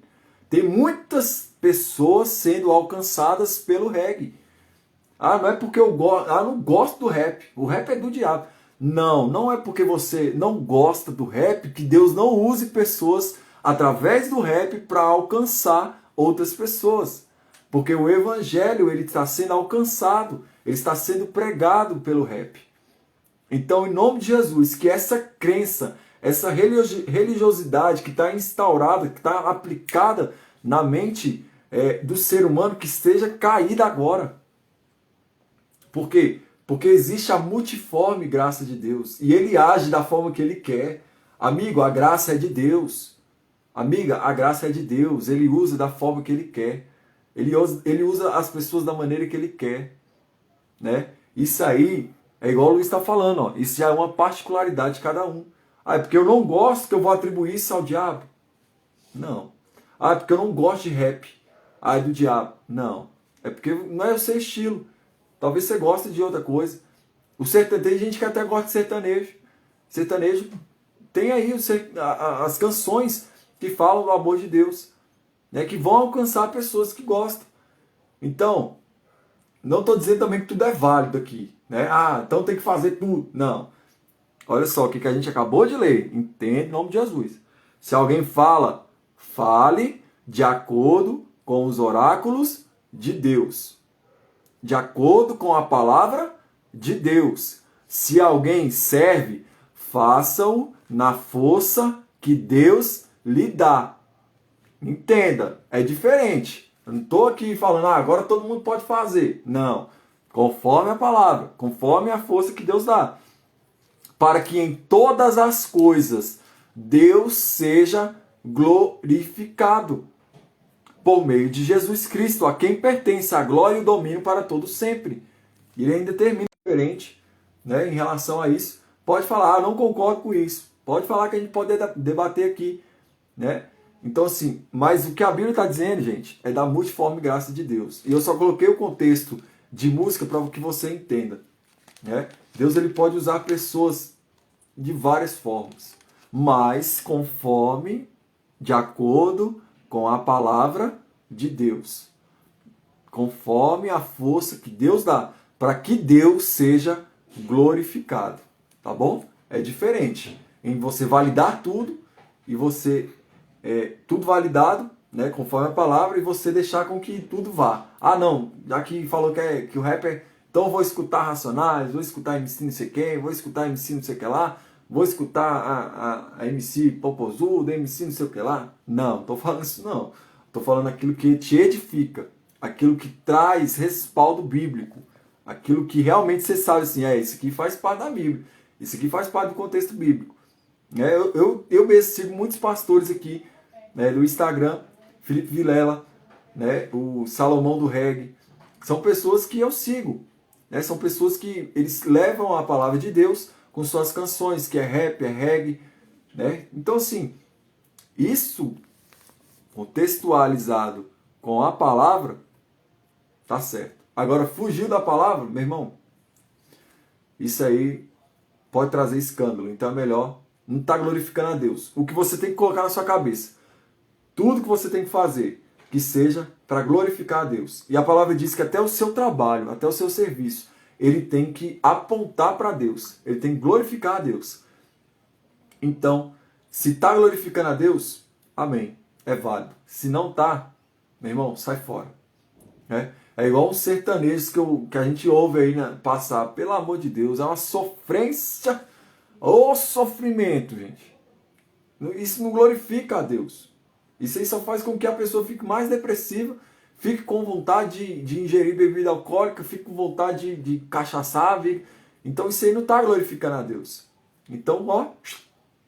Tem muitas pessoas sendo alcançadas pelo reggae. Ah, não é porque eu não gosto do rap. O rap é do diabo. Não, não é porque você não gosta do rap que Deus não use pessoas através do rap para alcançar outras pessoas. Porque o evangelho ele está sendo alcançado, ele está sendo pregado pelo rap. Então, em nome de Jesus, que essa crença, essa religiosidade que está instaurada, que está aplicada na mente do ser humano, que esteja caída agora. Por quê? Porque existe a multiforme graça de Deus. E ele age da forma que ele quer. Amigo, a graça é de Deus. Amiga, a graça é de Deus. Ele usa da forma que ele quer. Ele usa as pessoas da maneira que ele quer. Né? Isso aí é igual o Luiz está falando. Ó. Isso já é uma particularidade de cada um. Ah, é porque eu não gosto que eu vou atribuir isso ao diabo? Não. Ah, é porque eu não gosto de rap. Ah, é do diabo? Não. É porque não é o seu estilo. Talvez você goste de outra coisa. Tem gente que até gosta de sertanejo. Sertanejo tem aí as canções que falam do amor de Deus, né, que vão alcançar pessoas que gostam. Então, não estou dizendo também que tudo é válido aqui. Né? Ah, então tem que fazer tudo. Não. Olha só o que a gente acabou de ler. Entende em nome de Jesus. Se alguém fala, fale de acordo com os oráculos de Deus. De acordo com a palavra de Deus. Se alguém serve, faça-o na força que Deus lhe dá. Entenda, é diferente. Eu não estou aqui falando, agora todo mundo pode fazer. Não. Conforme a palavra, conforme a força que Deus dá. Para que em todas as coisas Deus seja glorificado. Por meio de Jesus Cristo, a quem pertence a glória e o domínio para todos sempre. E ele ainda termina diferente, né, em relação a isso. Pode falar, não concordo com isso. Pode falar que a gente pode debater aqui. Né? Então assim, mas o que a Bíblia está dizendo, gente, é da multiforme graça de Deus. E eu só coloquei o contexto de música para que você entenda. Né? Deus ele pode usar pessoas de várias formas, mas conforme, de acordo com a palavra de Deus. Conforme a força que Deus dá, para que Deus seja glorificado. Tá bom? É diferente em você validar tudo e você tudo validado, né, conforme a palavra, e você deixar com que tudo vá. Ah, não, já que falou que o rap é... Então eu vou escutar Racionais, vou escutar MC não sei quem, vou escutar MC não sei o que lá, vou escutar a MC Popozuda, MC não sei o que lá. Não, estou falando isso não. Estou falando aquilo que te edifica, aquilo que traz respaldo bíblico, aquilo que realmente você sabe assim, isso aqui faz parte da Bíblia, isso aqui faz parte do contexto bíblico. Eu mesmo sigo muitos pastores aqui, né, do Instagram, Felipe Vilela, né, o Salomão do Reggae, são pessoas que eu sigo, né, são pessoas que eles levam a palavra de Deus com suas canções, que é rap, é reggae, né? Então assim, isso contextualizado com a palavra, tá certo. Agora, fugiu da palavra, meu irmão, isso aí pode trazer escândalo, então é melhor não estar glorificando a Deus. O que você tem que colocar na sua cabeça, tudo que você tem que fazer, que seja para glorificar a Deus. E a palavra diz que até o seu trabalho, até o seu serviço, ele tem que apontar para Deus. Ele tem que glorificar a Deus. Então, se está glorificando a Deus, amém, é válido. Se não está, meu irmão, sai fora. É igual uns sertanejos que a gente ouve aí, né, passar. Pelo amor de Deus, é uma sofrência. Ô sofrimento, gente. Isso não glorifica a Deus. Isso aí só faz com que a pessoa fique mais depressiva, fique com vontade de ingerir bebida alcoólica, fique com vontade de cachaçar. Então isso aí não está glorificando a Deus. Então, ó,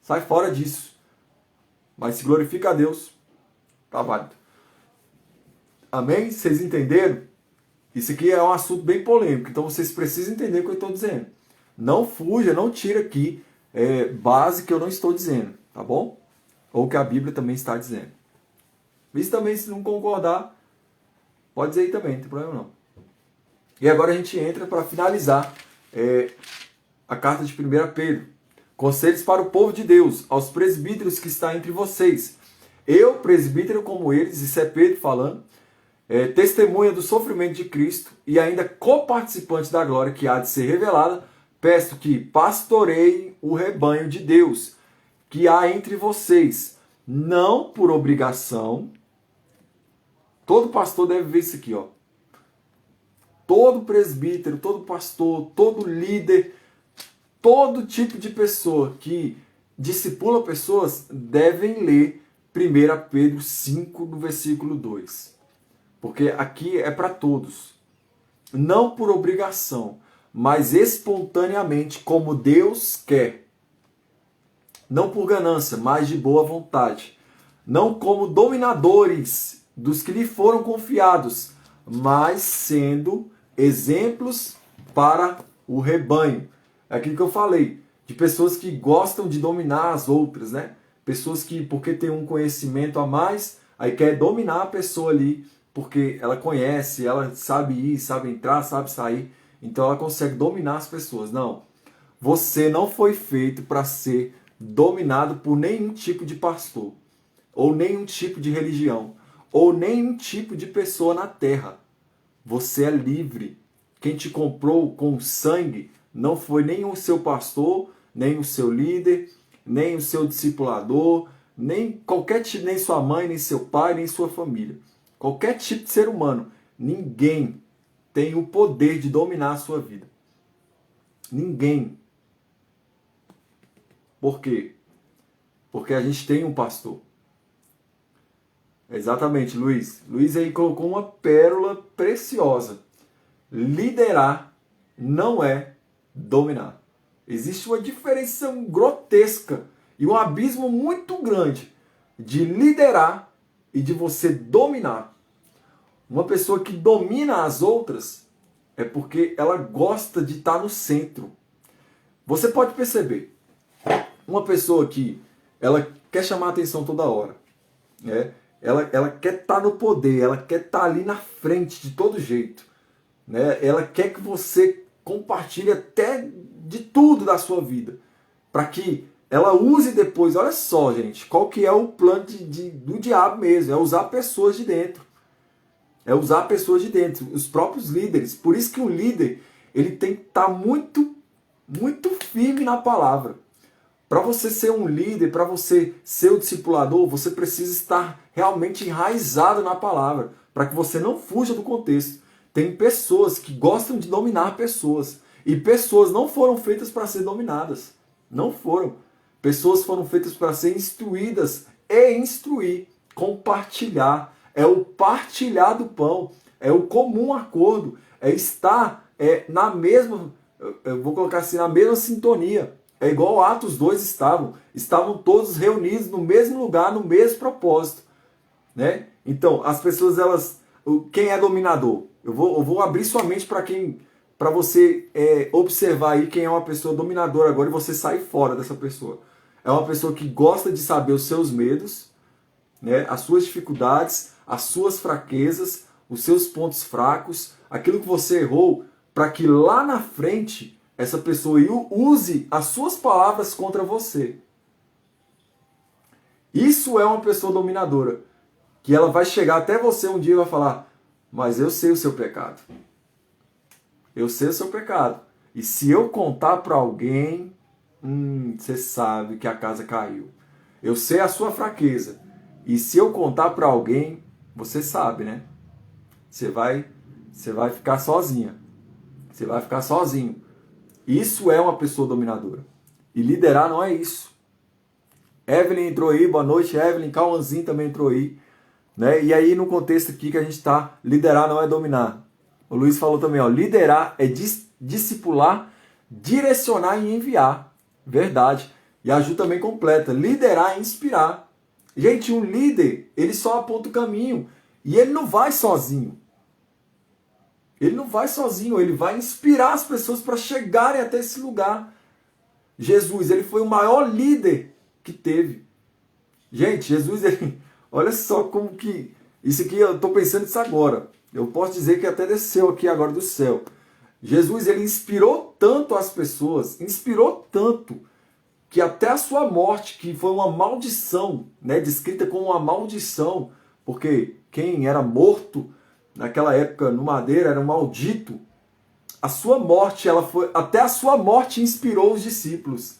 sai fora disso. Mas se glorifica a Deus, tá válido. Amém? Vocês entenderam? Isso aqui é um assunto bem polêmico, então vocês precisam entender o que eu estou dizendo. Não fuja, não tira aqui base que eu não estou dizendo, tá bom? Ou que a Bíblia também está dizendo. Isso também, se não concordar, pode dizer aí também, não tem problema não. E agora a gente entra para finalizar a carta de 1 Pedro. Conselhos para o povo de Deus, aos presbíteros que está entre vocês. Eu, presbítero como eles, isso é Pedro falando, testemunha do sofrimento de Cristo e ainda coparticipante da glória que há de ser revelada, peço que pastoreiem o rebanho de Deus que há entre vocês, não por obrigação. Todo pastor deve ver isso aqui, ó. Todo presbítero, todo pastor, todo líder, todo tipo de pessoa que discipula pessoas devem ler 1 Pedro 5, no versículo 2. Porque aqui é para todos. Não por obrigação, mas espontaneamente, como Deus quer. Não por ganância, mas de boa vontade. Não como dominadores dos que lhe foram confiados, mas sendo exemplos para o rebanho. É aquilo que eu falei, de pessoas que gostam de dominar as outras, né? Pessoas que, porque tem um conhecimento a mais, aí quer dominar a pessoa ali, porque ela conhece, ela sabe ir, sabe entrar, sabe sair, então ela consegue dominar as pessoas. Não, você não foi feito para ser dominado por nenhum tipo de pastor, ou nenhum tipo de religião, ou nenhum tipo de pessoa na terra. Você é livre. Quem te comprou com sangue não foi nem o seu pastor, nem o seu líder, nem o seu discipulador, nem qualquer tipo, nem sua mãe, nem seu pai, nem sua família. Qualquer tipo de ser humano. Ninguém tem o poder de dominar a sua vida. Ninguém. Por quê? Porque a gente tem um pastor. Exatamente, Luiz. Luiz aí colocou uma pérola preciosa. Liderar não é dominar. Existe uma diferença grotesca e um abismo muito grande de liderar e de você dominar. Uma pessoa que domina as outras é porque ela gosta de estar no centro. Você pode perceber, uma pessoa que ela quer chamar a atenção toda hora, né? Ela quer estar no poder, ela quer estar ali na frente de todo jeito, né? Ela quer que você compartilhe até de tudo da sua vida, para que ela use depois. Olha só, gente, qual que é o plano do diabo mesmo, é usar pessoas de dentro. É usar pessoas de dentro, os próprios líderes. Por isso que o líder, ele tem que estar muito, muito firme na palavra. Para você ser um líder, para você ser o discipulador, você precisa estar realmente enraizado na palavra, para que você não fuja do contexto. Tem pessoas que gostam de dominar pessoas, e pessoas não foram feitas para ser dominadas. Não foram. Pessoas foram feitas para ser instruídas e instruir, compartilhar. É o partilhar do pão, é o comum acordo, é estar na mesma, eu vou colocar assim, na mesma sintonia. É igual Atos 2 estavam todos reunidos no mesmo lugar, no mesmo propósito, né? Então, as pessoas, quem é dominador? Eu vou abrir sua mente para você observar aí quem é uma pessoa dominadora agora e você sair fora dessa pessoa. É uma pessoa que gosta de saber os seus medos, né? As suas dificuldades, as suas fraquezas, os seus pontos fracos, aquilo que você errou, para que lá na frente essa pessoa use as suas palavras contra você. Isso é uma pessoa dominadora, que ela vai chegar até você um dia e vai falar, mas eu sei o seu pecado. Eu sei o seu pecado. E se eu contar para alguém, você sabe que a casa caiu. Eu sei a sua fraqueza. E se eu contar para alguém, você sabe, né? Você vai ficar sozinha. Você vai ficar sozinho. Isso é uma pessoa dominadora. E liderar não é isso. Evelyn entrou aí, boa noite, Evelyn. Cauãzinho também entrou aí. né? E aí no contexto aqui que a gente está, liderar não é dominar. O Luiz falou também, ó, liderar é discipular, direcionar e enviar. Verdade. E a Ju também completa, liderar é inspirar. Gente, um líder, ele só aponta o caminho e ele não vai sozinho. Ele não vai sozinho, ele vai inspirar as pessoas para chegarem até esse lugar. Jesus, ele foi o maior líder que teve. Gente, Jesus, ele, olha só como que... Isso aqui, eu estou pensando nisso agora. Eu posso dizer que até desceu aqui agora do céu. Jesus, ele inspirou tanto as pessoas, inspirou tanto, que até a sua morte, que foi uma maldição, né, descrita como uma maldição, porque quem era morto naquela época no madeira era um maldito. A sua morte, até a sua morte inspirou os discípulos.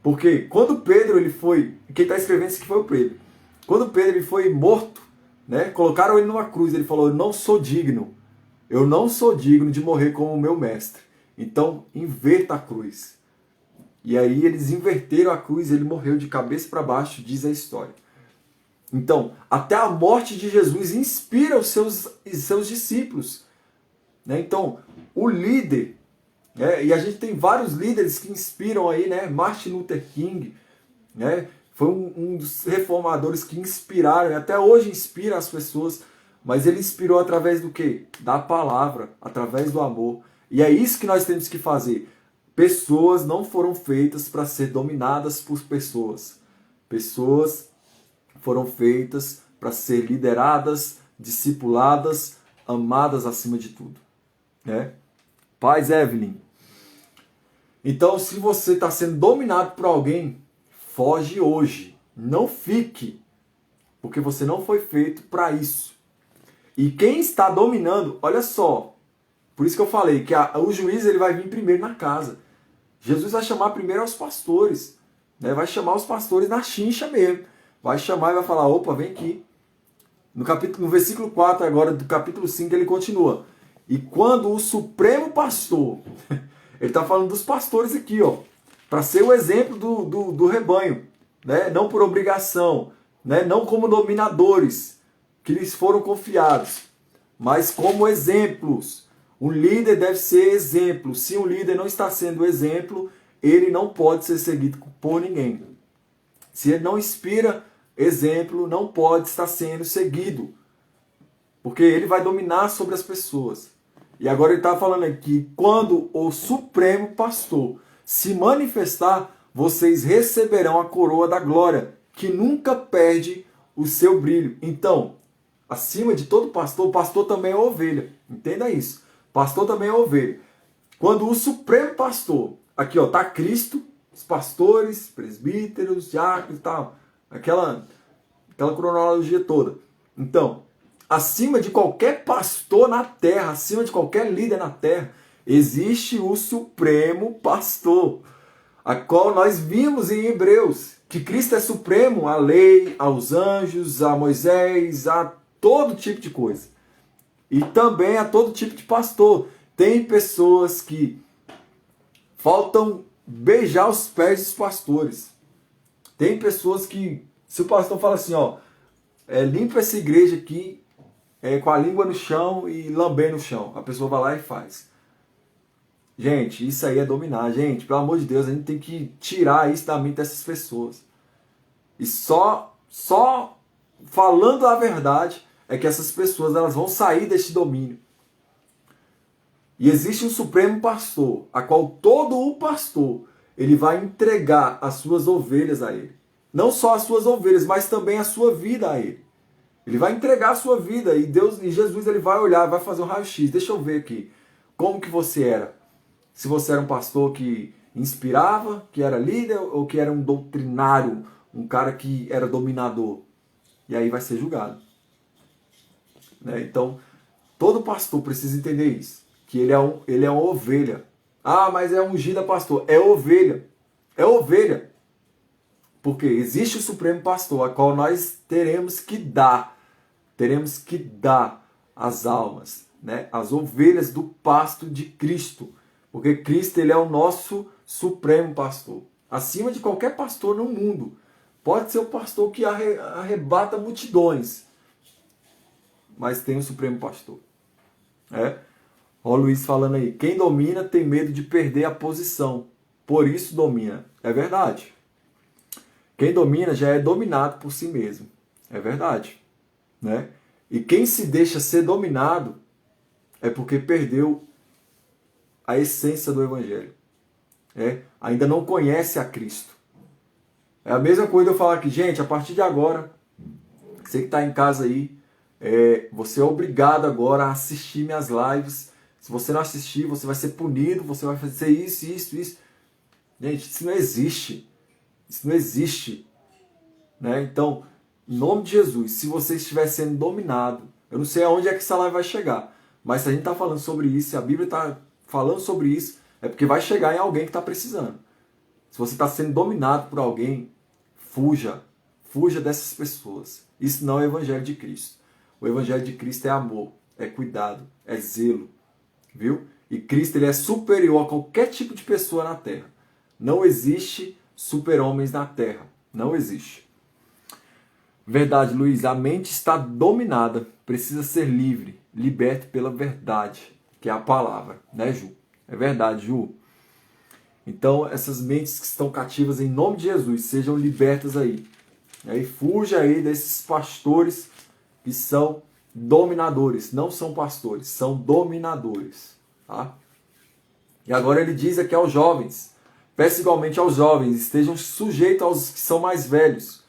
Porque quando Pedro, ele foi, quem está escrevendo isso aqui foi o Pedro. Quando Pedro ele foi morto, né, colocaram ele numa cruz, ele falou, eu não sou digno de morrer como o meu mestre. Então, inverta a cruz. E aí eles inverteram a cruz, ele morreu de cabeça para baixo, diz a história. Então, até a morte de Jesus inspira os seus discípulos. Né? Então, o líder, né? E a gente tem vários líderes que inspiram aí, né? Martin Luther King, né? Foi um dos reformadores que inspiraram, e até hoje inspira as pessoas, mas ele inspirou através do quê? Da palavra, através do amor. E é isso que nós temos que fazer. Pessoas não foram feitas para ser dominadas por pessoas. Pessoas foram feitas para ser lideradas, discipuladas, amadas acima de tudo. Né? Paz, Evelyn. Então, se você está sendo dominado por alguém, foge hoje. Não fique. Porque você não foi feito para isso. E quem está dominando, olha só. Por isso que eu falei que o juiz ele vai vir primeiro na casa. Jesus vai chamar primeiro aos pastores. Né? Vai chamar os pastores na chincha mesmo. Vai chamar e vai falar, opa, vem aqui. No versículo 4 agora do capítulo 5 ele continua. E quando o supremo pastor, ele está falando dos pastores aqui, ó, para ser o exemplo do rebanho, né? Não por obrigação, né? Não como dominadores que lhes foram confiados, mas como exemplos. Um líder deve ser exemplo. Se um líder não está sendo exemplo, ele não pode ser seguido por ninguém. Se ele não inspira exemplo, não pode estar sendo seguido. Porque ele vai dominar sobre as pessoas. E agora ele está falando aqui, quando o supremo pastor se manifestar, vocês receberão a coroa da glória, que nunca perde o seu brilho. Então, acima de todo pastor, o pastor também é ovelha. Entenda isso. Pastor também é ovelha. Quando o supremo pastor, aqui ó, tá Cristo, os pastores, presbíteros, diáconos e tal, aquela cronologia toda. Então, acima de qualquer pastor na terra, acima de qualquer líder na terra, existe o supremo pastor, a qual nós vimos em Hebreus, que Cristo é supremo à lei, aos anjos, a Moisés, a todo tipo de coisa. E também a todo tipo de pastor. Tem pessoas que faltam beijar os pés dos pastores. Tem pessoas que, se o pastor fala assim, ó, limpa essa igreja aqui com a língua no chão e lambendo no chão, a pessoa vai lá e faz. Gente, isso aí é dominar. Gente, pelo amor de Deus, a gente tem que tirar isso da mente dessas pessoas. E só falando a verdade é que essas pessoas elas vão sair deste domínio. E existe um supremo pastor, a qual todo o pastor ele vai entregar as suas ovelhas a ele. Não só as suas ovelhas, mas também a sua vida a ele. Ele vai entregar a sua vida e Jesus ele vai olhar, vai fazer um raio-x. Deixa eu ver aqui, como que você era? Se você era um pastor que inspirava, que era líder, ou que era um doutrinário, um cara que era dominador. E aí vai ser julgado. Né? Então, todo pastor precisa entender isso. Que ele é uma ovelha. Ah, mas é ungida pastor. É ovelha. É ovelha. Porque existe o supremo pastor, a qual nós teremos que dar as almas, né? As ovelhas do pasto de Cristo. Porque Cristo ele é o nosso supremo pastor. Acima de qualquer pastor no mundo. Pode ser o pastor que arrebata multidões. mas tem um Supremo Pastor. Ó o Luiz falando aí, quem domina tem medo de perder a posição, por isso domina. É verdade. Quem domina já é dominado por si mesmo. É verdade. Né? E quem se deixa ser dominado é porque perdeu a essência do Evangelho. Ainda não conhece a Cristo. É a mesma coisa eu falar aqui, gente, a partir de agora, você que está em casa aí, você é obrigado agora a assistir minhas lives. Se você não assistir, você vai ser punido, você vai fazer isso, isso, isso. Gente, isso não existe. Isso não existe. Né? Então, em nome de Jesus, se você estiver sendo dominado, eu não sei aonde é que essa live vai chegar, mas se a gente está falando sobre isso, se a Bíblia está falando sobre isso, é porque vai chegar em alguém que está precisando. Se você está sendo dominado por alguém, fuja. Fuja dessas pessoas. Isso não é o Evangelho de Cristo. O Evangelho de Cristo é amor, é cuidado, é zelo. Viu? E Cristo ele é superior a qualquer tipo de pessoa na Terra. Não existe super-homens na Terra. Não existe. Verdade, Luiz. A mente está dominada. Precisa ser livre. Liberto pela verdade. Que é a palavra. Né, Ju? É verdade, Ju. Então, essas mentes que estão cativas em nome de Jesus, sejam libertas aí. E fuja aí desses pastores que são dominadores. Não são pastores, são dominadores. Tá? E agora ele diz aqui aos jovens. Peço igualmente aos jovens, estejam sujeitos aos que são mais velhos.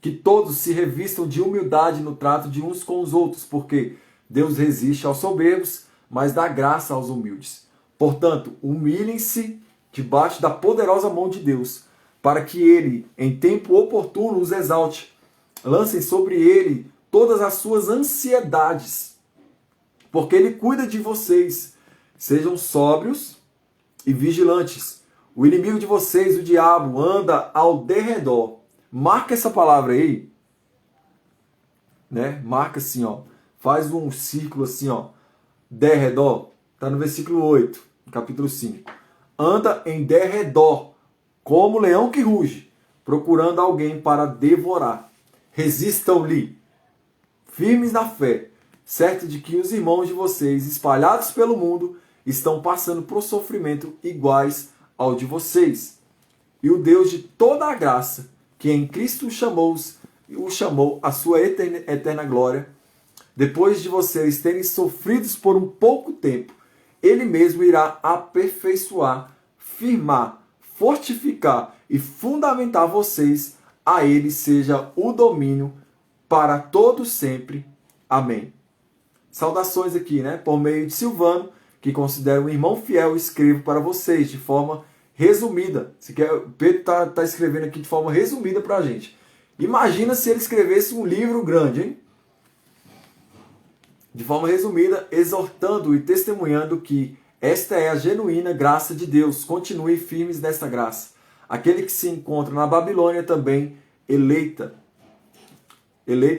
Que todos se revistam de humildade no trato de uns com os outros, porque Deus resiste aos soberbos, mas dá graça aos humildes. Portanto, humilhem-se debaixo da poderosa mão de Deus, para que ele, em tempo oportuno, os exalte. Lancem sobre ele todas as suas ansiedades, porque ele cuida de vocês. Sejam sóbrios e vigilantes. O inimigo de vocês, o diabo, anda ao derredor. Marca essa palavra aí, né? Marca assim, ó. Faz um círculo assim, ó. Derredor. Está no versículo 8, capítulo 5. Anda em derredor, como leão que ruge, procurando alguém para devorar. Resistam-lhe, firmes na fé, certo de que os irmãos de vocês, espalhados pelo mundo, estão passando por sofrimento iguais ao de vocês. E o Deus de toda a graça, que em Cristo o chamou à sua eterna glória, depois de vocês terem sofridos por um pouco tempo, ele mesmo irá aperfeiçoar, firmar, fortificar e fundamentar vocês. A ele seja o domínio para todo sempre. Amém. Saudações aqui, né? Por meio de Silvano, que considero um irmão fiel, escrevo para vocês de forma resumida. O Pedro está escrevendo aqui de forma resumida para a gente. Imagina se ele escrevesse um livro grande, hein? De forma resumida, exortando e testemunhando que esta é a genuína graça de Deus. Continuem firmes nesta graça. Aquele que se encontra na Babilônia também, eleita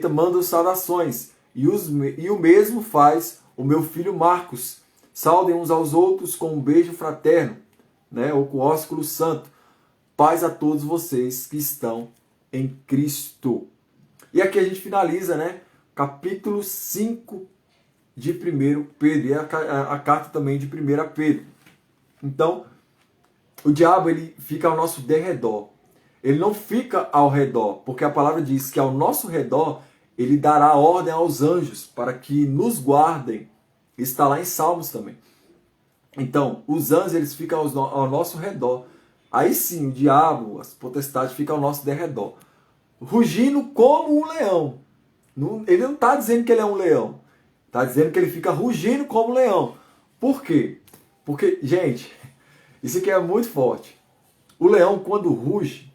manda saudações. E o mesmo faz o meu filho Marcos. Saudem uns aos outros com um beijo fraterno, né? Ou com ósculo santo. Paz a todos vocês que estão em Cristo. E aqui a gente finaliza, né? Capítulo 5 de 1 Pedro. E a carta também de 1 Pedro. Então, o diabo ele fica ao nosso derredor. Ele não fica ao redor, porque a palavra diz que ao nosso redor ele dará ordem aos anjos para que nos guardem. Está lá em Salmos também. Então, os anjos eles ficam ao nosso redor. Aí sim, o diabo, as potestades ficam ao nosso derredor. Rugindo como um leão. Ele não está dizendo que ele é um leão. Está dizendo que ele fica rugindo como um leão. Por quê? Porque, gente, isso aqui é muito forte. O leão quando ruge,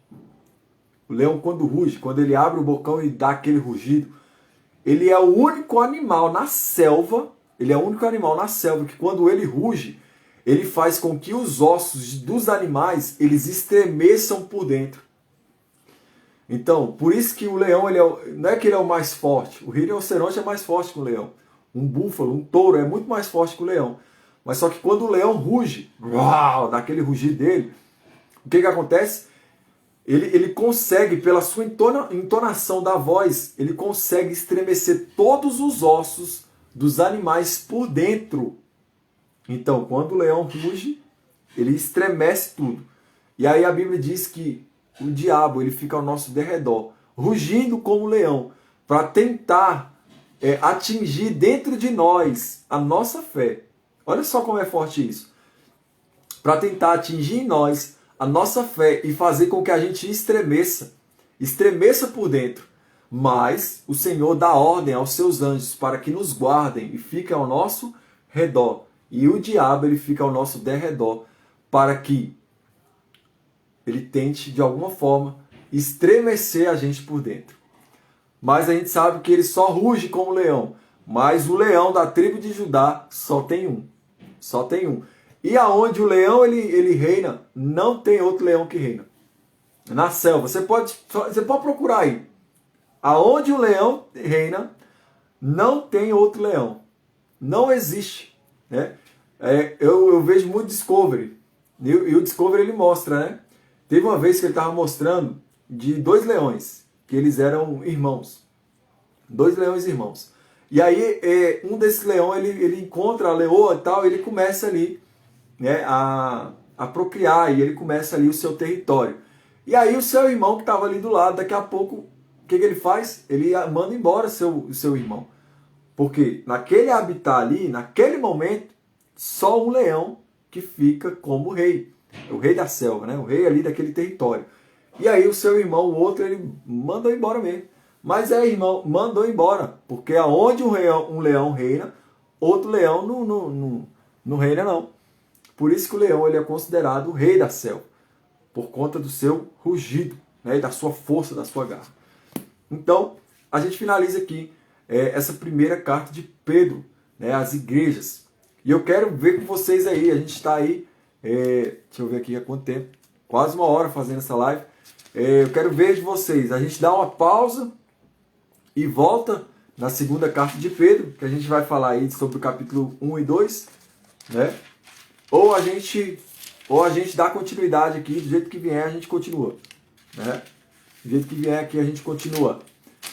quando ele abre o bocão e dá aquele rugido, ele é o único animal na selva, que quando ele ruge, ele faz com que os ossos dos animais, eles estremeçam por dentro. Então, por isso que o leão, não é que ele é o mais forte, o rinoceronte é mais forte que o leão. Um búfalo, um touro é muito mais forte que o leão. Mas só que quando o leão ruge, uau, dá aquele rugir dele, o que acontece? Ele consegue, pela sua entonação da voz, ele consegue estremecer todos os ossos dos animais por dentro. Então, quando o leão ruge, ele estremece tudo. E aí a Bíblia diz que o diabo ele fica ao nosso derredor, rugindo como leão, para tentar atingir dentro de nós a nossa fé. Olha só como é forte isso. Para tentar atingir em nós a nossa fé e fazer com que a gente estremeça por dentro. Mas o Senhor dá ordem aos seus anjos para que nos guardem e fiquem ao nosso redor. E o diabo ele fica ao nosso derredor para que ele tente de alguma forma estremecer a gente por dentro. Mas a gente sabe que ele só ruge como leão. Mas o leão da tribo de Judá só tem um. Só tem um. E aonde o leão ele reina, não tem outro leão que reina. Na selva. Você pode procurar aí. Aonde o leão reina, não tem outro leão. Não existe. Né? Eu vejo muito Discovery. E o Discovery ele mostra, né? Teve uma vez que ele estava mostrando de 2 leões, que eles eram irmãos. 2 leões irmãos. E aí um desses leões ele encontra a leoa e tal, ele começa ali, né, a procriar, e ele começa ali o seu território. E aí o seu irmão que estava ali do lado, daqui a pouco, o que ele faz? Ele manda embora o seu irmão. Porque naquele habitat ali, naquele momento, só um leão que fica como rei. O rei da selva, né? O rei ali daquele território. E aí o seu irmão, o outro, ele mandou embora mesmo. Mas irmão, mandou embora. Porque aonde um leão reina, outro leão não reina não. Por isso que o leão ele é considerado o rei da selva. Por conta do seu rugido, né? E da sua força, da sua garra. Então, a gente finaliza aqui essa primeira carta de Pedro, né? Às igrejas. E eu quero ver com vocês aí. A gente está aí, deixa eu ver aqui há quanto tempo. Quase 1 hora fazendo essa live. Eu quero ver de vocês. A gente dá uma pausa e volta na segunda carta de Pedro, que a gente vai falar aí sobre o capítulo 1 e 2, né? Ou a gente dá continuidade aqui, do jeito que vier a gente continua, né? Do jeito que vier aqui a gente continua.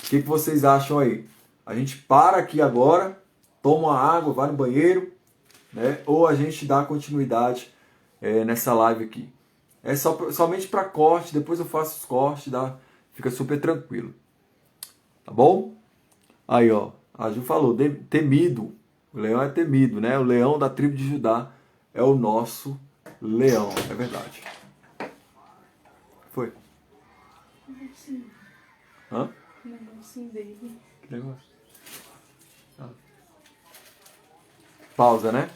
O que vocês acham aí? A gente para aqui agora, toma uma água, vai no banheiro, né? Ou a gente dá continuidade nessa live aqui. É somente para corte, depois eu faço os cortes, fica super tranquilo. Tá bom? Aí, ó, a Ju falou, temido. O leão é temido, né? O leão da tribo de Judá é o nosso leão. É verdade. Foi? Negocinho. Hã? Negocinho dele. Que negócio? Ah. Pausa, né?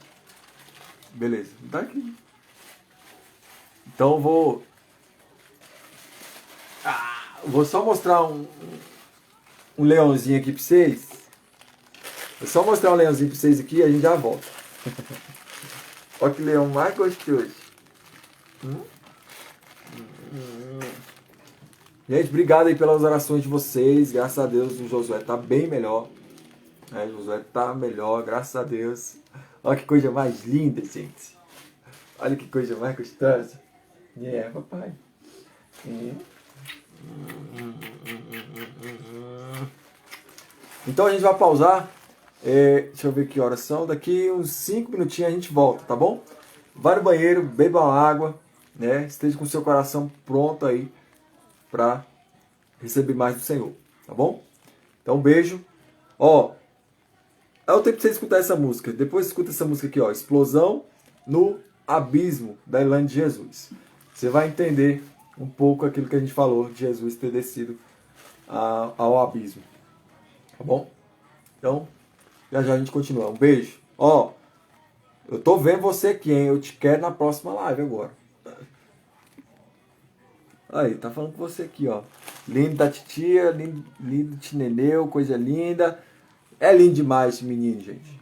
Beleza. Tá aqui. Então eu vou só mostrar um leãozinho aqui pra vocês. Vou só mostrar um leãozinho pra vocês aqui e a gente já volta. Olha que leão mais gostoso. Gente, obrigado aí pelas orações de vocês. Graças a Deus o Josué tá bem melhor. O Josué tá melhor, graças a Deus. Olha que coisa mais linda, gente. Olha que coisa mais gostosa. Papai. Então a gente vai pausar. Deixa eu ver que horas são. Daqui uns 5 minutinhos a gente volta, tá bom? Vai no banheiro, beba uma água, né? Esteja com o seu coração pronto aí para receber mais do Senhor, tá bom? Então um beijo. Ó, é o tempo de você escutar essa música. Depois escuta essa música aqui, ó. Explosão no Abismo, da Elaine de Jesus. Você vai entender um pouco aquilo que a gente falou de Jesus ter descido ao abismo. Tá bom? Então, já a gente continua. Um beijo. Ó, eu tô vendo você aqui, hein? Eu te quero na próxima live agora. Aí, tá falando com você aqui, ó. Lindo da titia, lindo de neneu, coisa linda. É lindo demais esse menino, gente.